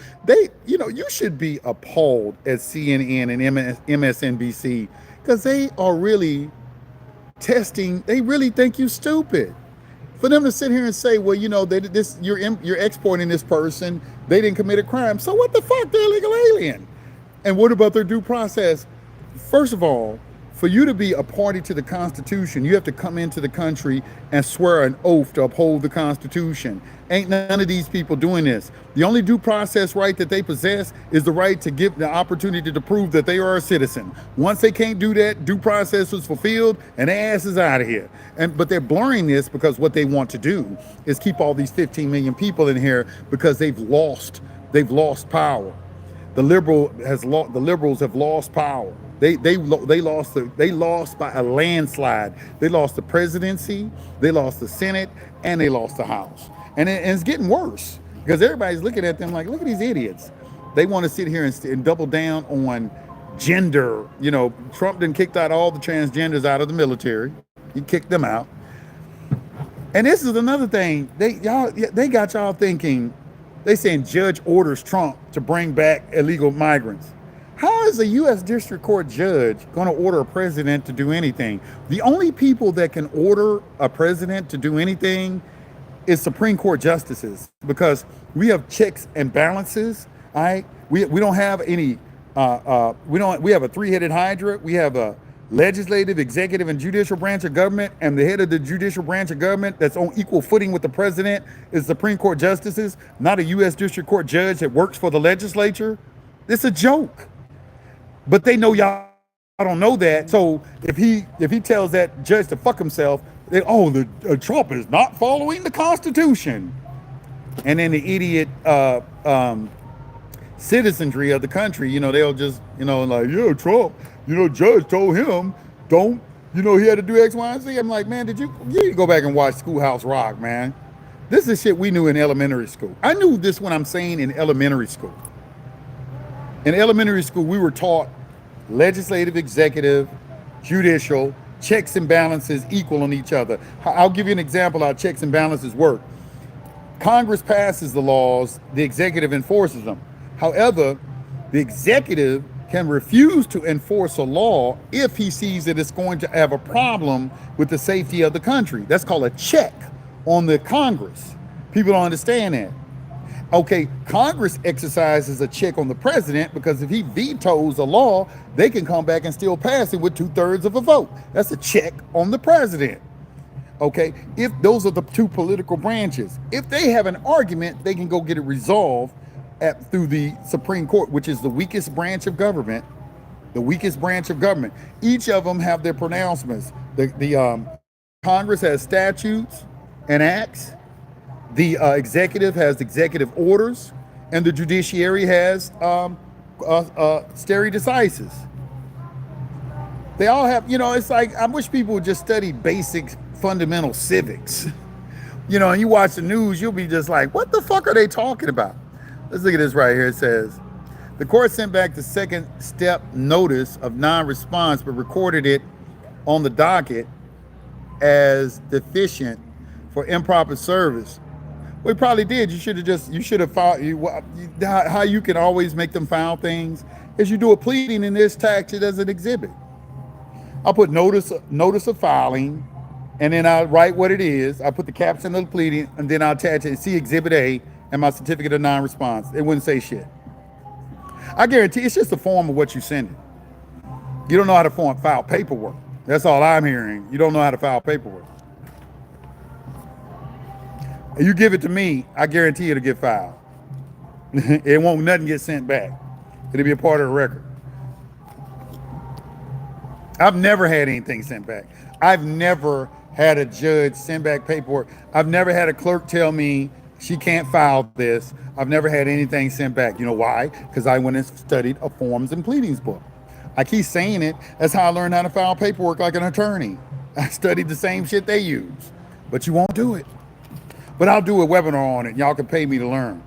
S1: You know, you should be appalled at CNN and MSNBC because they are really testing. They really think you stupid. For them to sit here and say, well, you know, you're exporting this person, they didn't commit a crime. So what the fuck? They're illegal alien. And what about their due process? First of all, for you to be a party to the Constitution, you have to come into the country and swear an oath to uphold the Constitution. Ain't none of these people doing this. The only due process right that they possess is the right to give the opportunity to prove that they are a citizen. Once they can't do that, due process is fulfilled and their ass is out of here. But they're blurring this because what they want to do is keep all these 15 million people in here because they've lost power. The liberals have lost power. They lost by a landslide. They lost the presidency, they lost the Senate, and they lost the House. And it's getting worse because everybody's looking at them like, look at these idiots. They want to sit here and double down on gender. You know, Trump done kicked out all the transgenders out of the military. He kicked them out. And this is another thing. They got y'all thinking. They saying judge orders Trump to bring back illegal migrants. How is a U.S. District Court judge going to order a president to do anything? The only people that can order a president to do anything is Supreme Court justices, because we have checks and balances. All right, we don't have any. We have a three-headed hydra. We have a legislative, executive, and judicial branch of government, and the head of the judicial branch of government that's on equal footing with the president is Supreme Court justices, not a U.S. District Court judge that works for the legislature. It's a joke. But they know y'all don't know that. So if he tells that judge to fuck himself, Trump is not following the Constitution. And then the idiot citizenry of the country, you know, they'll just, you know, like, yeah, Trump, you know, judge told him don't, you know, he had to do X, Y, and Z. I'm like, man, you need to go back and watch Schoolhouse Rock, man. This is shit we knew in elementary school. I knew this when I'm saying in elementary school. In elementary school, we were taught legislative, executive, judicial, checks and balances equal on each other. I'll give you an example how checks and balances work. Congress passes the laws, the executive enforces them. However, the executive can refuse to enforce a law if he sees that it's going to have a problem with the safety of the country. That's called a check on the Congress. People don't understand that. Okay, Congress exercises a check on the president because if he vetoes a law, they can come back and still pass it with 2/3 of a vote. That's a check on the president. Okay, if those are the two political branches, if they have an argument, they can go get it resolved through the Supreme Court, which is the weakest branch of government. The weakest branch of government. Each of them have their pronouncements. The Congress has statutes and acts. The executive has executive orders, and the judiciary has stare decisis. They all have, you know, it's like, I wish people would just study basic fundamental civics. You know, and you watch the news, you'll be just like, what the fuck are they talking about? Let's look at this right here. It says, the court sent back the second step notice of non-response, but recorded it on the docket as deficient for improper service. We probably did. You should have filed. How you can always make them file things is you do a pleading in this tax it as an exhibit. I'll put notice of filing, and then I'll write what it is. I'll put the caption of the pleading, and then I'll attach it. See Exhibit A and my certificate of non-response. It wouldn't say shit. I guarantee it's just a form of what you send it. You don't know how to file paperwork. That's all I'm hearing. You don't know how to file paperwork. You give it to me, I guarantee it'll get filed. It won't nothing get sent back. It'll be a part of the record. I've never had anything sent back. I've never had a judge send back paperwork. I've never had a clerk tell me she can't file this. I've never had anything sent back. You know why? Because I went and studied a forms and pleadings book. I keep saying it. That's how I learned how to file paperwork like an attorney. I studied the same shit they use, but you won't do it. But I'll do a webinar on it. Y'all can pay me to learn.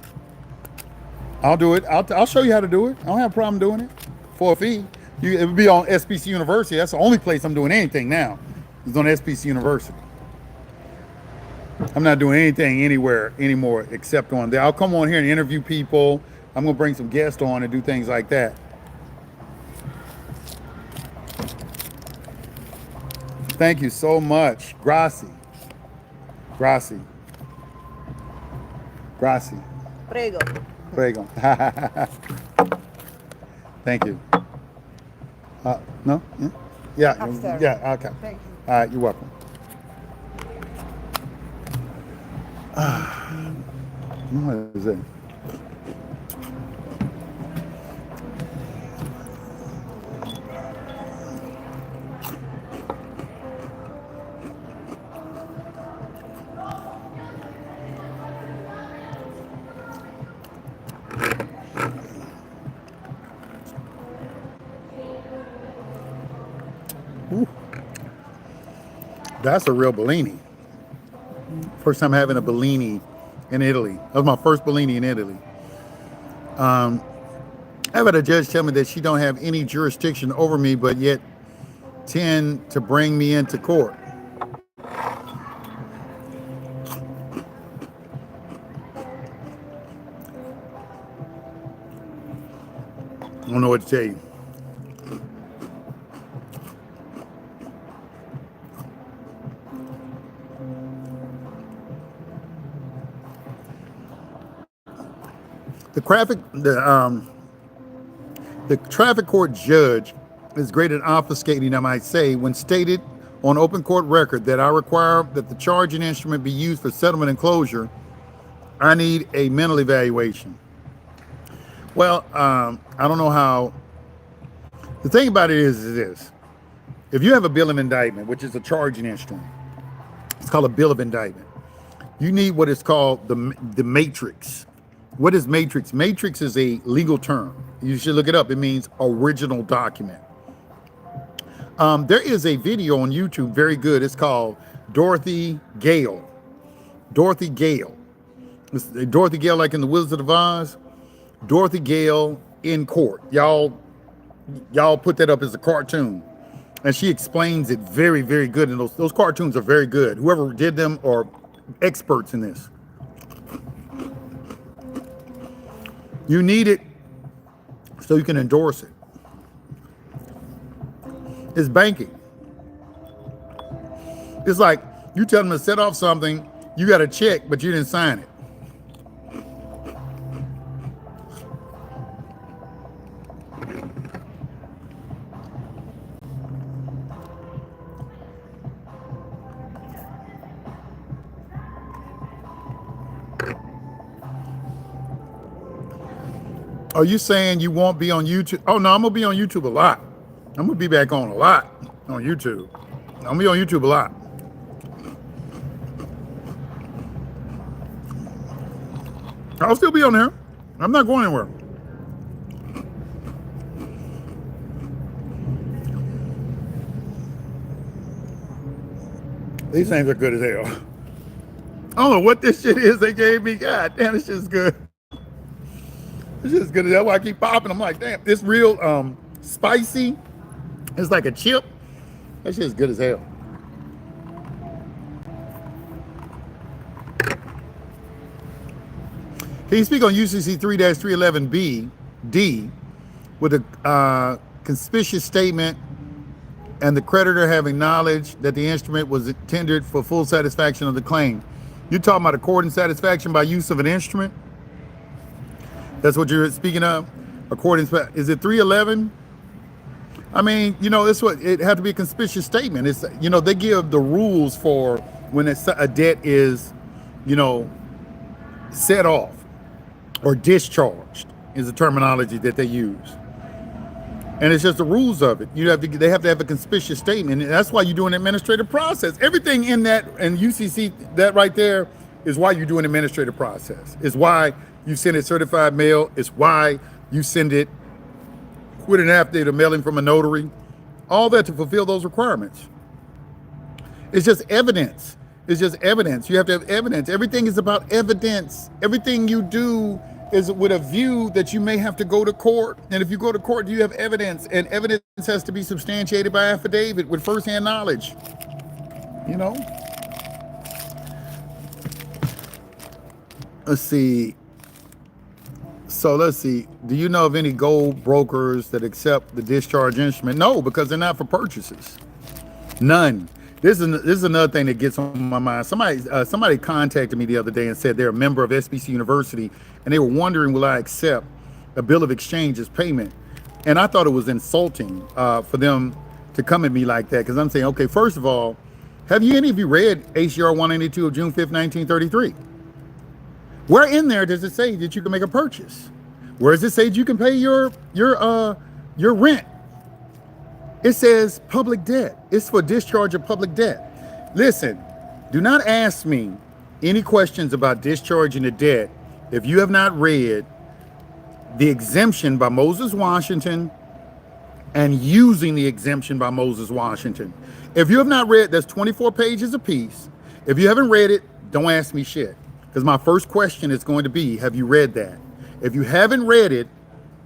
S1: I'll do it. I'll show you how to do it. I don't have a problem doing it for a fee. It would be on Spc University. That's the only place I'm doing anything now. It's on Spc University. I'm not doing anything anywhere anymore except on there. I'll come on here and interview people. I'm gonna bring some guests on and do things like that. Thank you so much. Grazie. Grazie. Grazie.
S2: Prego.
S1: Prego. Thank you. No? Yeah.
S2: Upstairs.
S1: Yeah, okay.
S2: Thank you.
S1: All right, you're welcome. What is it? Ooh. That's a real Bellini. First time having a Bellini in Italy. That was my first Bellini in Italy. I had a judge tell me that she don't have any jurisdiction over me, but yet tend to bring me into court. I don't know what to tell you. The traffic court judge is great at obfuscating, I might say, when stated on open court record that I require that the charging instrument be used for settlement and closure. I need a mental evaluation. Well, I don't know how. The thing about it is this. If you have a bill of indictment, which is a charging instrument, it's called a bill of indictment. You need what is called the matrix. What is matrix? Matrix is a legal term. You should look it up. It means original document. There is a video on YouTube, very good. It's called Dorothy Gale. Dorothy Gale. Dorothy Gale, like in the Wizard of Oz. Dorothy Gale in court. Y'all put that up as a cartoon. And she explains it very, very good. And those cartoons are very good. Whoever did them are experts in this. You need it so you can endorse it. It's banking. It's like you tell them to set off something, you got a check, but you didn't sign it. Are you saying you won't be on YouTube? Oh, no, I'm going to be on YouTube a lot. I'm going to be back on a lot on YouTube. I'm going to be on YouTube a lot. I'll still be on there. I'm not going anywhere. These things are good as hell. I don't know what this shit is they gave me. God damn, this shit's good. This shit's good as hell. Why I keep popping. I'm like, damn, this real spicy. It's like a chip. That shit's good as hell. Can you speak on UCC 3-311B D with a conspicuous statement and the creditor having knowledge that the instrument was tendered for full satisfaction of the claim? You're talking about according satisfaction by use of an instrument? That's what you're speaking of? According, is it 311? I mean, you know, it's what it had to be a conspicuous statement. It's, you know, they give the rules for when a debt is, you know, set off or discharged is the terminology that they use. And it's just the rules of it. They have to have a conspicuous statement. And that's why you do an administrative process. Everything in that and UCC, that right there is why you do an administrative process. It's why you send it certified mail. It's why you send it with an affidavit of mailing from a notary. All that to fulfill those requirements. It's just evidence. It's just evidence. You have to have evidence. Everything is about evidence. Everything you do is with a view that you may have to go to court. And if you go to court, you have evidence, and evidence has to be substantiated by affidavit with firsthand knowledge. You know? Let's see. So let's see. Do you know of any gold brokers that accept the discharge instrument? No, because they're not for purchases. None. This is another thing that gets on my mind. Somebody contacted me the other day and said they're a member of Spc University, and they were wondering, will I accept a bill of exchange as payment? And I thought it was insulting for them to come at me like that, because I'm saying, okay, first of all, have any of you read HJR 192 of June 5th, 1933? Where in there does it say that you can make a purchase? Where does it say that you can pay your rent? It says public debt. It's for discharge of public debt. Listen, do not ask me any questions about discharging the debt if you have not read the exemption by Moses Washington and using the exemption by Moses Washington. If you have not read, that's 24 pages apiece. If you haven't read it, don't ask me shit. Because my first question is going to be, have you read that? If you haven't read it,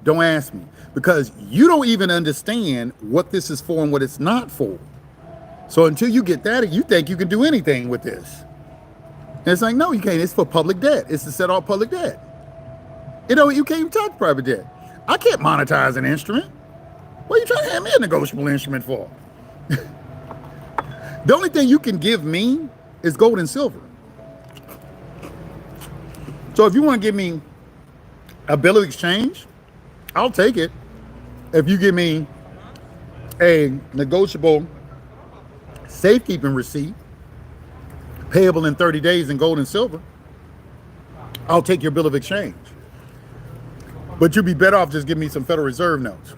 S1: don't ask me. Because you don't even understand what this is for and what it's not for. So until you get that, you think you can do anything with this. And it's like, no, you can't. It's for public debt. It's to set off public debt. You know, you can't even talk private debt. I can't monetize an instrument. What are you trying to hand me a negotiable instrument for? The only thing you can give me is gold and silver. So if you want to give me a bill of exchange, I'll take it. If you give me a negotiable safekeeping receipt payable in 30 days in gold and silver, I'll take your bill of exchange. But you'd be better off just giving me some Federal Reserve notes.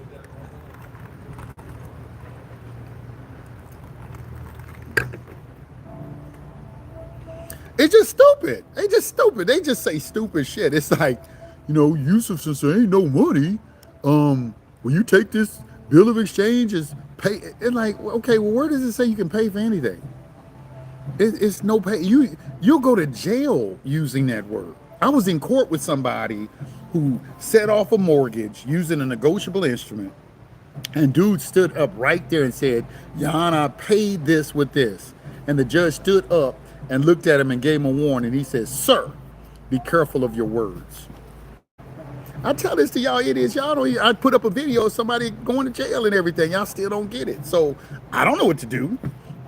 S1: It's just stupid. They just stupid. They just say stupid shit. It's like, you know, Yusuf, since there ain't no money, will you take this bill of exchange as pay? And like, okay, well, where does it say you can pay for anything? It's no pay. You'll go to jail using that word. I was in court with somebody who set off a mortgage using a negotiable instrument, and dude stood up right there and said, Your Honor, I paid this with this. And the judge stood up and looked at him and gave him a warning. He said, Sir, be careful of your words. I tell this to y'all idiots. Y'all don't. I put up a video of somebody going to jail and everything. Y'all still don't get it. So I don't know what to do.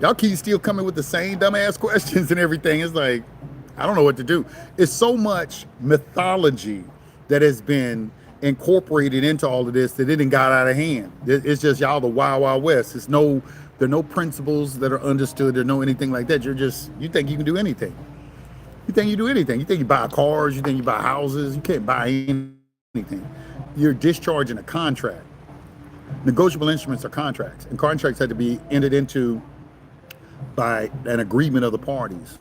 S1: Y'all keep still coming with the same dumbass questions and everything. It's like, I don't know what to do. It's so much mythology that has been incorporated into all of this that it didn't got out of hand. It's just y'all the wild, wild west. There are no principles that are understood. There no anything like that. You think you can do anything. You think you do anything. You think you buy cars. You think you buy houses. You can't buy anything. You're discharging a contract. Negotiable instruments are contracts, and contracts had to be entered into by an agreement of the parties.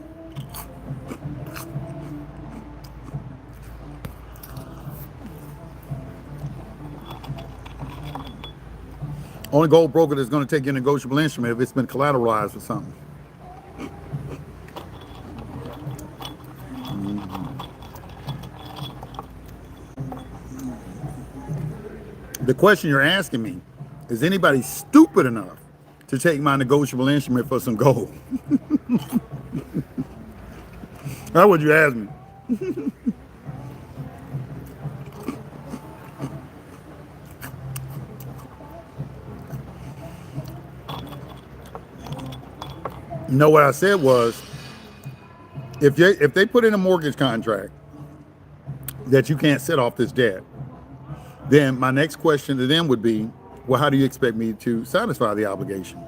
S1: Only gold broker that's going to take your negotiable instrument if it's been collateralized or something. The question you're asking me, is anybody stupid enough to take my negotiable instrument for some gold? That's what you asked me. You know what I said was, if they put in a mortgage contract that you can't set off this debt, then my next question to them would be, Well, how do you expect me to satisfy the obligation?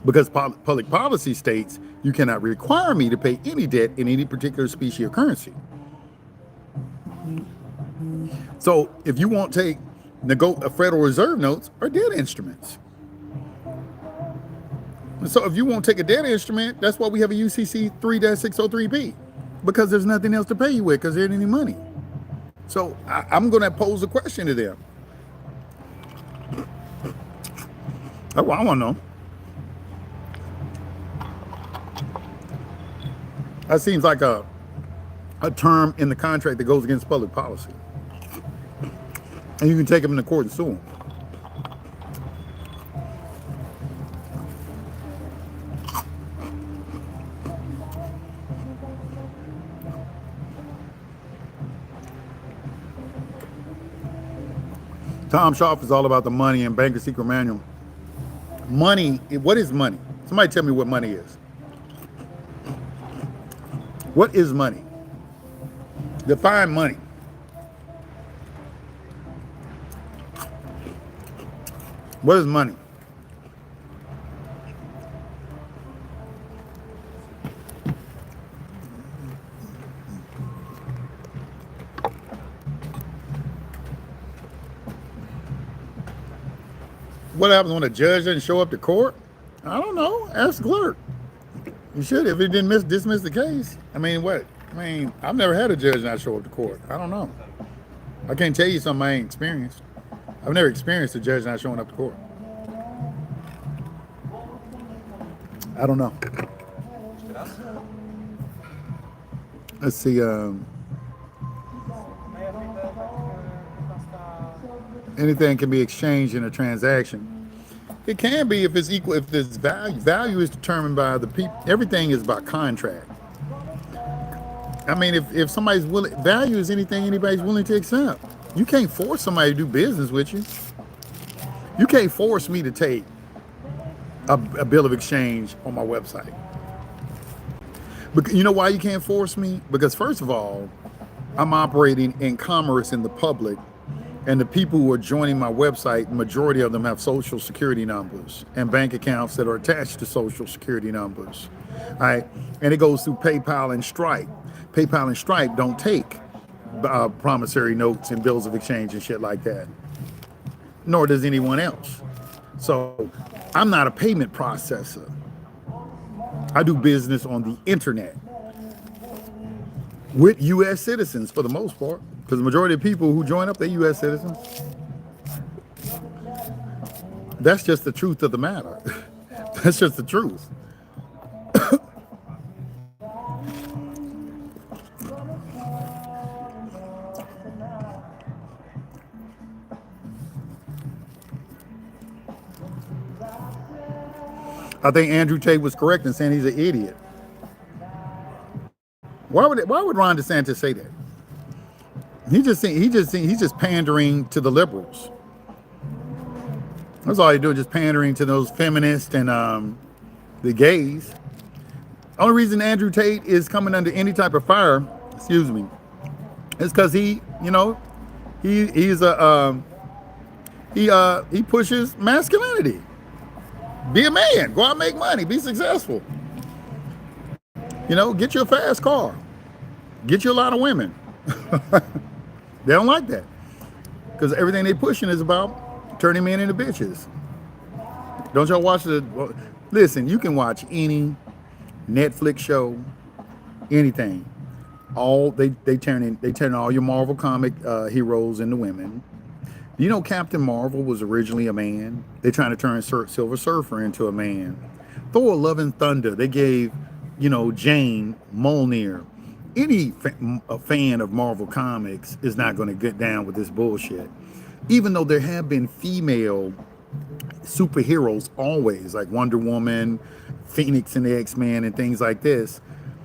S1: Because public policy states you cannot require me to pay any debt in any particular specie of currency. So if you won't take Federal Reserve notes are debt instruments. So if you won't take a debt instrument, that's why we have a UCC 3-603B, because there's nothing else to pay you with because there ain't any money. So I'm going to pose a question to them. I want to know. That seems like a term in the contract that goes against public policy. And you can take them into court and sue them. Tom Schaff is all about the money and Banker Secret Manual. Money, what is money? Somebody tell me what money is. What is money? Define money. What is money? What happens when a judge doesn't show up to court? I don't know. Ask the clerk. You should if he didn't dismiss the case. I mean, what? I mean, I've never had a judge not show up to court. I don't know. I can't tell you something I ain't experienced. I've never experienced a judge not showing up to court. I don't know. Let's see. Anything can be exchanged in a transaction. It can be if it's equal, if there's value. Value is determined by the people. Everything is by contract. I mean, if somebody's willing, value is anything anybody's willing to accept. You can't force somebody to do business with you. You can't force me to take a bill of exchange on my website. But you know why you can't force me? Because first of all, I'm operating in commerce in the public. And the people who are joining my website, the majority of them have social security numbers and bank accounts that are attached to social security numbers. All right. And it goes through PayPal and Stripe. PayPal and Stripe don't take promissory notes and bills of exchange and shit like that. Nor does anyone else. So I'm not a payment processor. I do business on the internet with U.S. citizens for the most part. Because the majority of people who join up, they're U.S. citizens. That's just the truth of the matter. That's just the truth. I think Andrew Tate was correct in saying he's an idiot. Why would Ron DeSantis say that? He's just pandering to the liberals. That's all he's doing, just pandering to those feminists and the gays. Only reason Andrew Tate is coming under any type of fire, excuse me, is because he pushes masculinity. Be a man, go out and make money, be successful. Get you a fast car, get you a lot of women. They don't like that because everything they pushing is about turning men into bitches. Don't y'all watch listen, you can watch any Netflix show, anything. They turn all your Marvel comic heroes into women. You know Captain Marvel was originally a man. They're trying to turn Silver Surfer into a man. Thor: Love and Thunder, they gave, Jane Mjolnir. Any fan of Marvel Comics is not going to get down with this bullshit. Even though there have been female superheroes always, like Wonder Woman, Phoenix and the X-Men and things like this.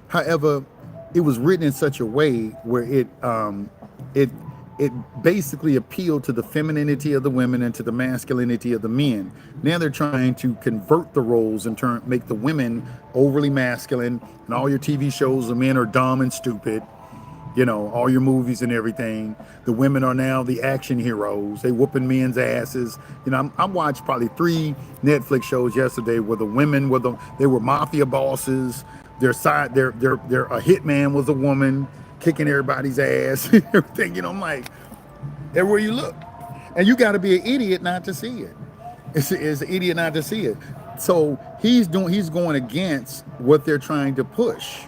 S1: However, it was written in such a way where it basically appealed to the femininity of the women and to the masculinity of the men. Now they're trying to convert the roles and make the women overly masculine, and all your TV shows, the men are dumb and stupid. You know, all your movies and everything. The women are now the action heroes. They whooping men's asses. You know, I watched probably 3 Netflix shows yesterday where the women were they were mafia bosses. Their a hitman was a woman kicking everybody's ass. Everything. You know, I'm like, everywhere you look, and you got to be an idiot not to see it. It's an idiot not to see it. So he's going against what they're trying to push,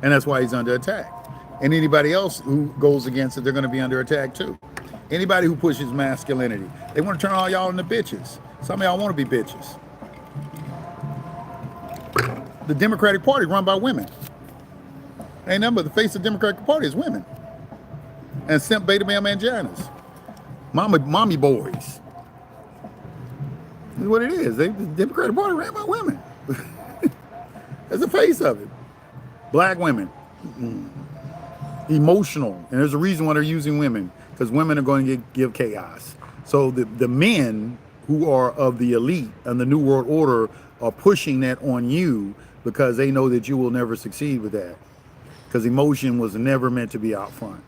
S1: and that's why he's under attack. And anybody else who goes against it, they're going to be under attack too. Anybody who pushes masculinity, they want to turn all y'all into bitches. Some of y'all want to be bitches. The Democratic Party is run by women. Ain't nothing but the face of the Democratic Party is women. And simp beta male manginas. Mommy boys. That's what it is. The Democratic Party ran by women. That's the face of it. Black women. Emotional. And there's a reason why they're using women, because women are going to give chaos. So the men who are of the elite and the New World Order are pushing that on you because they know that you will never succeed with that. Because emotion was never meant to be out front.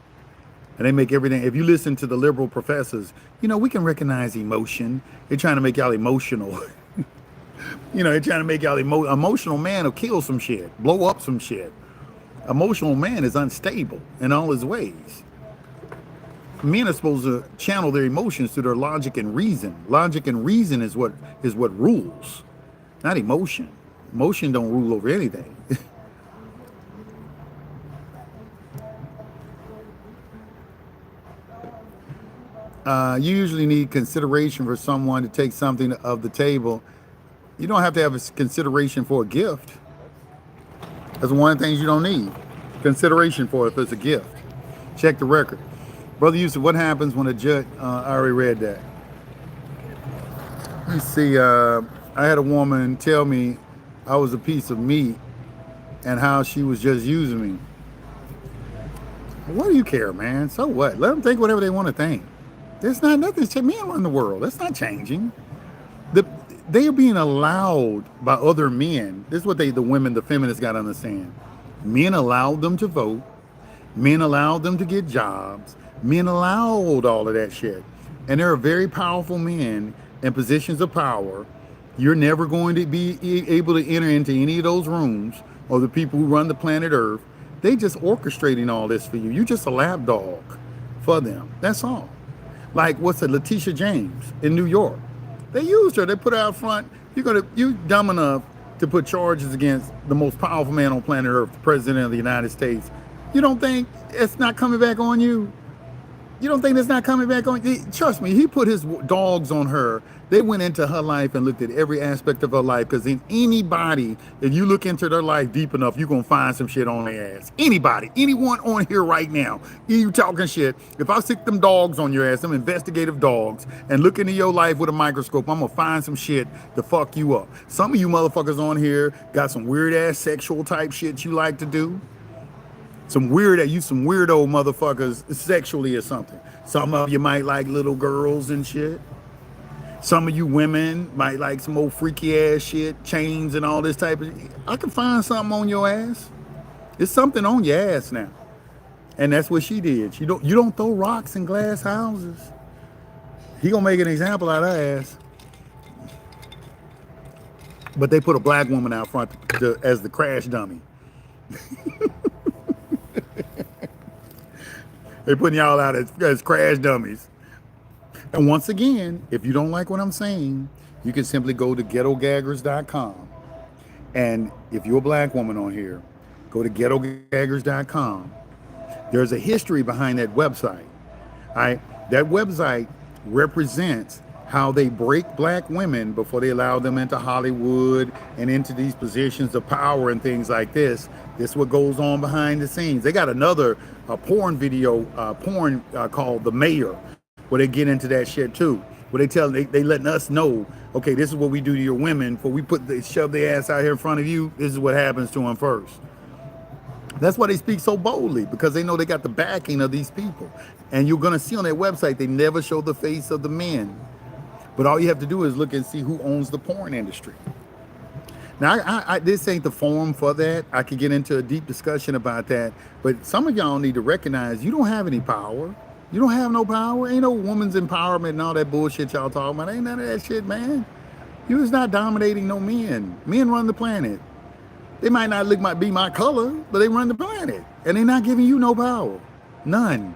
S1: And they make everything, if you listen to the liberal professors, you know, we can recognize emotion. They're trying to make y'all emotional. You know, they're trying to make y'all emotional man will kill some shit, blow up some shit. Emotional man is unstable in all his ways. Men are supposed to channel their emotions through their logic and reason. Logic and reason is what rules, not emotion. Emotion don't rule over anything. You usually need consideration for someone to take something of the table. You don't have to have a consideration for a gift. That's one of the things you don't need. Consideration for if it's a gift. Check the record. Brother Yusuf, what happens when a judge, I already read that. Let's see, I had a woman tell me I was a piece of meat and how she was just using me. What do you care, man? So what? Let them think whatever they want to think. There's not nothing. Men run the world. That's not changing. They are being allowed by other men. This is what the women, the feminists got to understand. Men allowed them to vote. Men allowed them to get jobs. Men allowed all of that shit. And there are very powerful men in positions of power. You're never going to be able to enter into any of those rooms, or the people who run the planet Earth. They just orchestrating all this for you. You're just a lapdog for them. That's all. Like, what's it, Letitia James in New York? They used her. They put her out front. You dumb enough to put charges against the most powerful man on planet Earth, the President of the United States. You don't think it's not coming back on you? You don't think it's not coming back on you? Trust me, he put his dogs on her. They went into her life and looked at every aspect of her life, because in anybody, if you look into their life deep enough, you're going to find some shit on their ass. Anybody, anyone on here right now, you talking shit, if I stick them dogs on your ass, them investigative dogs, and look into your life with a microscope, I'm going to find some shit to fuck you up. Some of you motherfuckers on here got some weird ass sexual type shit you like to do. Some weirdo motherfuckers sexually or something. Some of you might like little girls and shit. Some of you women might like some old freaky ass shit, chains and all this type of shit. I can find something on your ass. There's something on your ass now. And that's what she did. You don't throw rocks in glass houses. He gonna make an example out of her ass. But they put a black woman out front as the crash dummy. They're putting y'all out as crash dummies. And once again, if you don't like what I'm saying, you can simply go to ghettogaggers.com. And if you're a black woman on here, go to ghettogaggers.com. There's a history behind that website. All right? That website represents how they break black women before they allow them into Hollywood and into these positions of power and things like this. This is what goes on behind the scenes. They got another porn video, called The Mayor, where they get into that shit too. Where they letting us know, okay, this is what we do to your women. Before we shove their ass out here in front of you, this is what happens to them first. That's why they speak so boldly, because they know they got the backing of these people. And you're gonna see on their website, they never show the face of the men. But all you have to do is look and see who owns the porn industry. Now, this ain't the forum for that. I could get into a deep discussion about that, but some of y'all need to recognize you don't have any power. You don't have no power. Ain't no woman's empowerment and all that bullshit y'all talking about. Ain't none of that shit, man. You is not dominating no men. Men run the planet. They might not be my color, but they run the planet, and they're not giving you no power, none.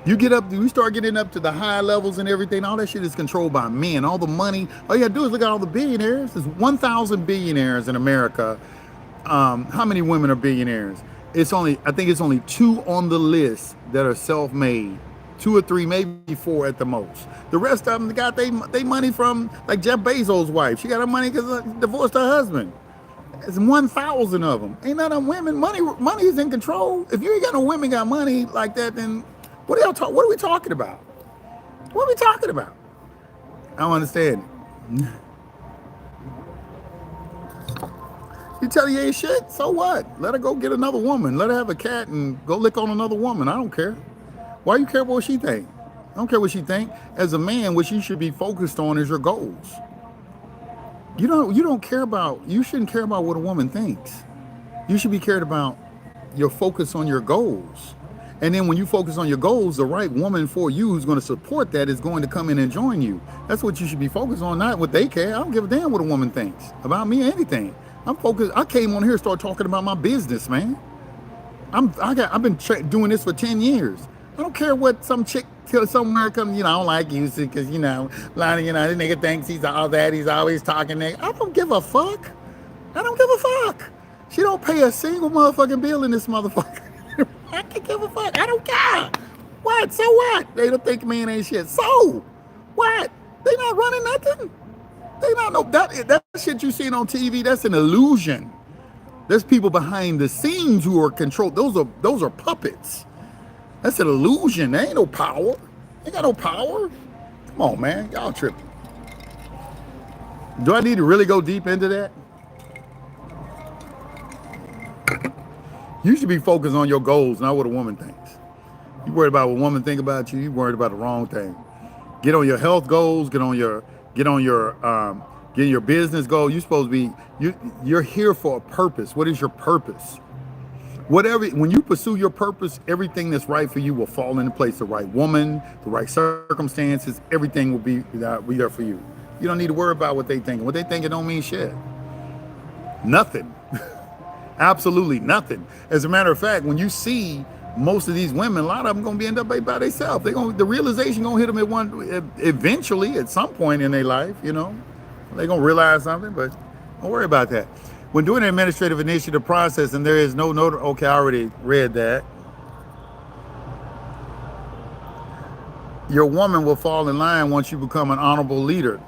S1: You start getting up to the high levels and everything. All that shit is controlled by men. All the money. All you gotta do is look at all the billionaires. There's 1,000 billionaires in America. How many women are billionaires? I think it's only 2 on the list that are self-made. 2 or 3, maybe 4 at the most. The rest of them got they money from, like Jeff Bezos' wife. She got her money because divorced her husband. It's 1,000 of them. Ain't none of them women. Money is in control. If you ain't got no women got money like that, then what are we talking about? What are we talking about? I don't understand. You tell you ain't shit, so what? Let her go get another woman. Let her have a cat and go lick on another woman. I don't care. Why you care about what she think? I don't care what she think. As a man, what you should be focused on is your goals. You shouldn't care about what a woman thinks. You should be cared about your focus on your goals. And then when you focus on your goals, the right woman for you who's going to support that is going to come in and join you. That's what you should be focused on, not what they care. I don't give a damn what a woman thinks about me or anything. I'm focused. I came on here and started talking about my business, man. I've been doing this for 10 years. I don't care what some chick somewhere comes, I don't like you because, this nigga thinks he's all that. He's always talking. I don't give a fuck. I don't give a fuck. She don't pay a single motherfucking bill in this motherfucker. I can give a fuck. I don't care. What? So what? They don't think man ain't shit. So what? They not running nothing. They not know that shit you seen on TV. That's an illusion. There's people behind the scenes who are controlled. Those are puppets. That's an illusion. There ain't no power. They got no power. Come on, man. Y'all tripping. Do I need to really go deep into that? You should be focused on your goals, not what a woman thinks. You worried about what a woman think about you, you worried about the wrong thing. Get on your health goals, get on your business goal. You're here for a purpose. What is your purpose? When you pursue your purpose, everything that's right for you will fall into place. The right woman, the right circumstances, everything will be there for you. You don't need to worry about what they think. What they think, it don't mean shit. Nothing. Absolutely nothing. As a matter of fact, when you see most of these women, a lot of them gonna be end up by themselves. The realization gonna hit them eventually at some point in their life. They're gonna realize something, but don't worry about that. When doing an administrative initiative process and there is no note, okay, I already read that. Your woman will fall in line once you become an honorable leader.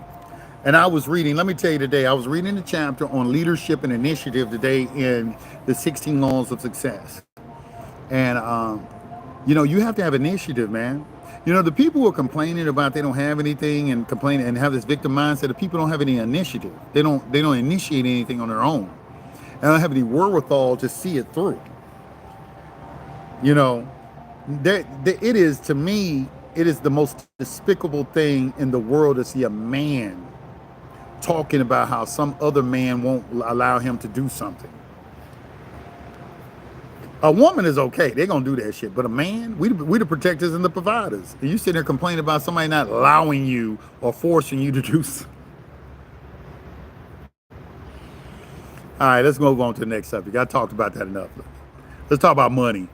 S1: And I was reading, let me tell you today, I was reading the chapter on leadership and initiative today in the 16 Laws of Success. And, you have to have initiative, man. The people who are complaining about they don't have anything and complaining and have this victim mindset, the people don't have any initiative. They don't initiate anything on their own. And don't have any wherewithal to see it through. It is, to me, it is the most despicable thing in the world to see a man talking about how some other man won't allow him to do something. A woman is okay. They're going to do that shit. But a man, we the protectors and the providers. And you sit there complaining about somebody not allowing you or forcing you to do something. All right, let's move on to the next subject. I talked about that enough. Let's talk about money.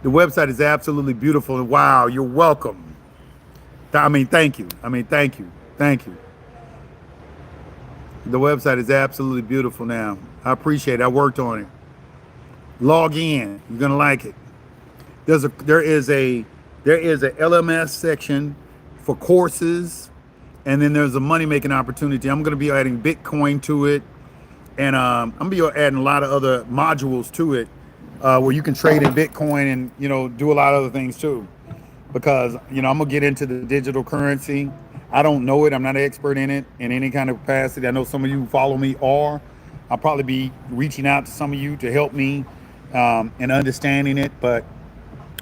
S1: The website is absolutely beautiful. Wow, you're welcome. Thank you. Thank you. The website is absolutely beautiful now. I appreciate it. I worked on it. Log in. You're gonna like it. There is a LMS section for courses, and then there's a money making opportunity. I'm gonna be adding Bitcoin to it, and I'm gonna be adding a lot of other modules to it, where you can trade in Bitcoin and do a lot of other things too. Because I'm gonna get into the digital currency. I don't know it. I'm not an expert in it in any kind of capacity. I know some of you who follow me are. I'll probably be reaching out to some of you to help me in understanding it. But,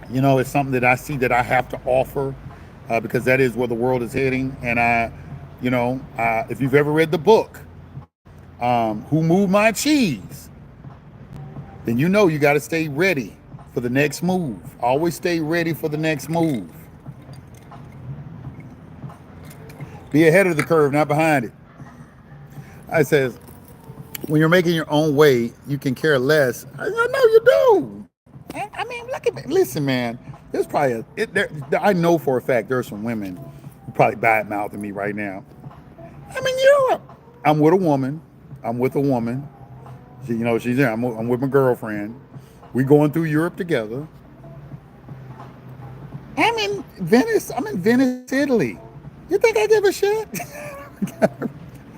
S1: it's something that I see that I have to offer because that is where the world is heading. And if you've ever read the book, who moved my cheese, then you know you got to stay ready for the next move. Always stay ready for the next move. Be ahead of the curve, not behind it. I says, when you're making your own way, you can care less. I know you do. I mean, look at me. Listen, man. There's probably I know for a fact there are some women who probably bad mouthing me right now. I'm in Europe. I'm with a woman. I'm with a woman. She, she's there. I'm with my girlfriend. We going through Europe together. I'm in Venice. I'm in Venice, Italy. You think I give a shit?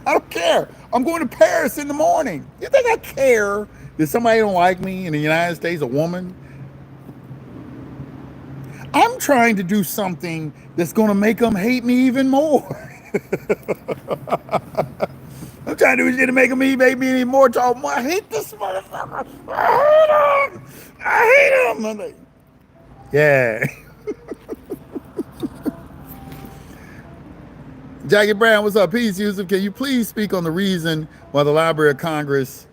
S1: I don't care. I'm going to Paris in the morning. You think I care that somebody don't like me in the United States, a woman? I'm trying to do something that's going to make them hate me even more. I'm trying to do shit to make me even more talk more. I hate this motherfucker. I hate him. I'm like, yeah. Jackie Brown, what's up? Peace, Yusuf. Can you please speak on the reason why the Library of Congress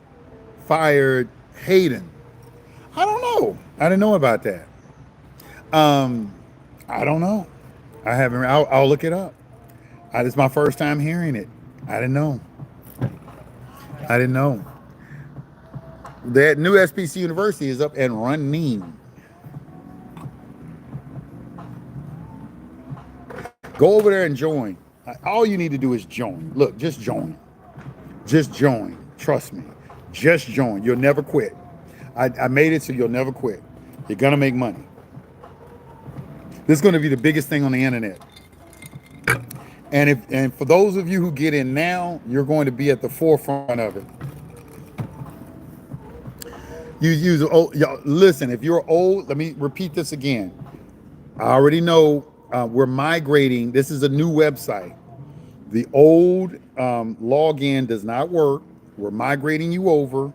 S1: fired Hayden? I don't know. I didn't know about that. I don't know. I haven't. I'll look it up. It's my first time hearing it. I didn't know. That new Spc University is up and running. Go over there and join. All you need to do is join. Look, just join. Just join. Trust me. Just join. You'll never quit. I made it so you'll never quit. You're going to make money. This is going to be the biggest thing on the internet. And for those of you who get in now, you're going to be at the forefront of it. Listen, if you're old, let me repeat this again. I already know we're migrating. This is a new website. The old login does not work. We're migrating you over,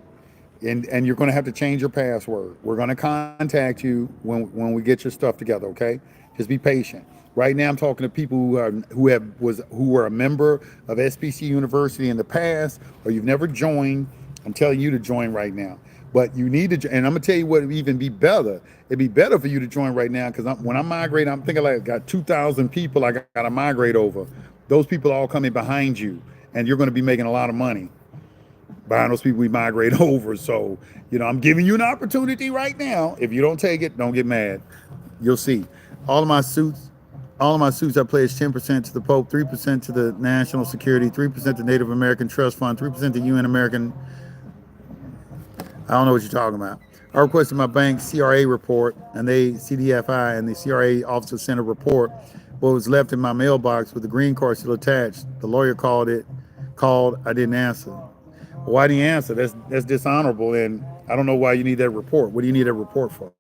S1: and you're going to have to change your password. We're going to contact you when we get your stuff together. Okay, just be patient. Right now, I'm talking to people who were a member of Spc University in the past, or you've never joined. I'm telling you to join right now. But you need to, and I'm gonna tell you what would even be better. It'd be better for you to join right now, because when I migrate, I'm thinking like I got 2,000 people I got to migrate over. Those people are all coming behind you, and you're going to be making a lot of money behind those people we migrate over. So, I'm giving you an opportunity right now. If you don't take it, don't get mad. You'll see. All of my suits, I pledge 10% to the Pope, 3% to the National Security, 3% to Native American Trust Fund, 3% to UN American. I don't know what you're talking about. I requested my bank CRA report, and CDFI, and the CRA officer sent a report. What was left in my mailbox with the green card still attached. The lawyer called. I didn't answer. Well, why didn't you answer? That's dishonorable, and I don't know why you need that report. What do you need that report for?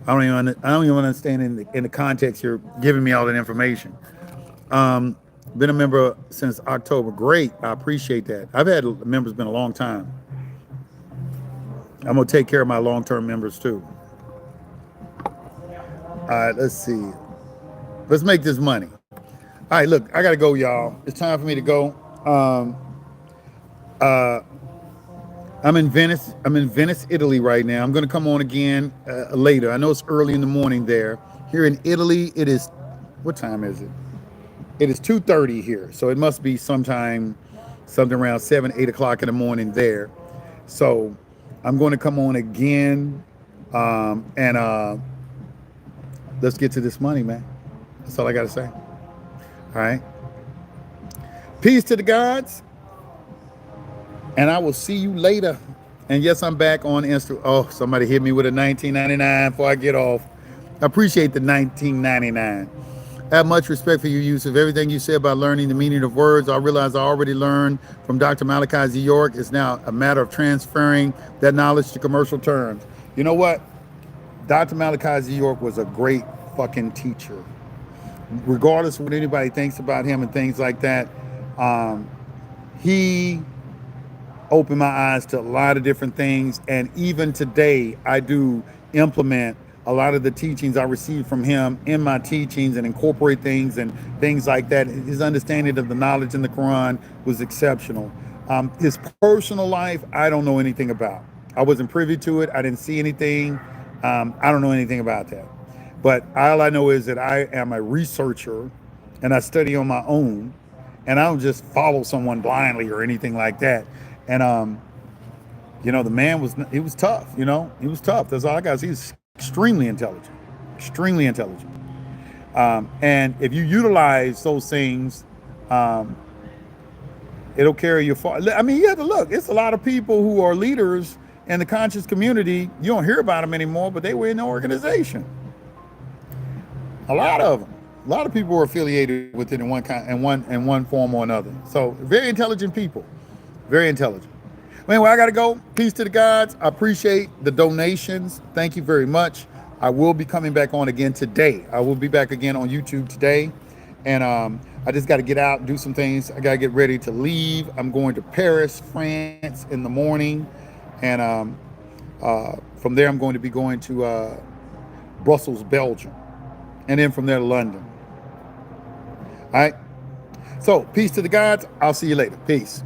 S1: I don't even understand in the context you're giving me all that information. Been a member since October. Great, I appreciate that. I've had members been a long time. I'm gonna take care of my long-term members too. All right, let's see. Let's make this money. All right, look, I gotta go, y'all. It's time for me to go. I'm in Venice. Italy right now. I'm gonna come on again later. I know it's early in the morning there. Here in Italy, it is. What time is it? It is 2:30 here, so it must be something around 7, 8 o'clock in the morning there. So I'm going to come on again, and let's get to this money, man. That's all I got to say. All right. Peace to the gods, and I will see you later. And yes, I'm back on Insta. Oh, somebody hit me with a $19.99 before I get off. I appreciate the $19.99. I have much respect for your use of everything you say about learning the meaning of words. I realize I already learned from Dr. Malachi Z. York. It's now a matter of transferring that knowledge to commercial terms. You know what? Dr. Malachi Z. York was a great fucking teacher. Regardless of what anybody thinks about him and things like that, he opened my eyes to a lot of different things. And even today, I do implement a lot of the teachings I received from him in my teachings and incorporate things and things like that. His understanding of the knowledge in the Quran was exceptional. His personal life, I don't know anything about. I wasn't privy to it. I didn't see anything. I don't know anything about that. But all I know is that I am a researcher and I study on my own, and I don't just follow someone blindly or anything like that. And the man he was tough. He was tough. That's all I got. He's extremely intelligent, extremely intelligent. And if you utilize those things, um, it'll carry you far. I mean, you have to look. It's a lot of people who are leaders in the conscious community. You don't hear about them anymore, but they were in the organization. A lot of them. A lot of people were affiliated with it in one form or another. So very intelligent people. Very intelligent. Anyway, I got to go. Peace to the gods. I appreciate the donations. Thank you very much. I will be coming back on again today. I will be back again on YouTube today. And I just got to get out and do some things. I got to get ready to leave. I'm going to Paris, France in the morning. And from there, I'm going to be going to Brussels, Belgium. And then from there to London. All right. So peace to the gods. I'll see you later. Peace.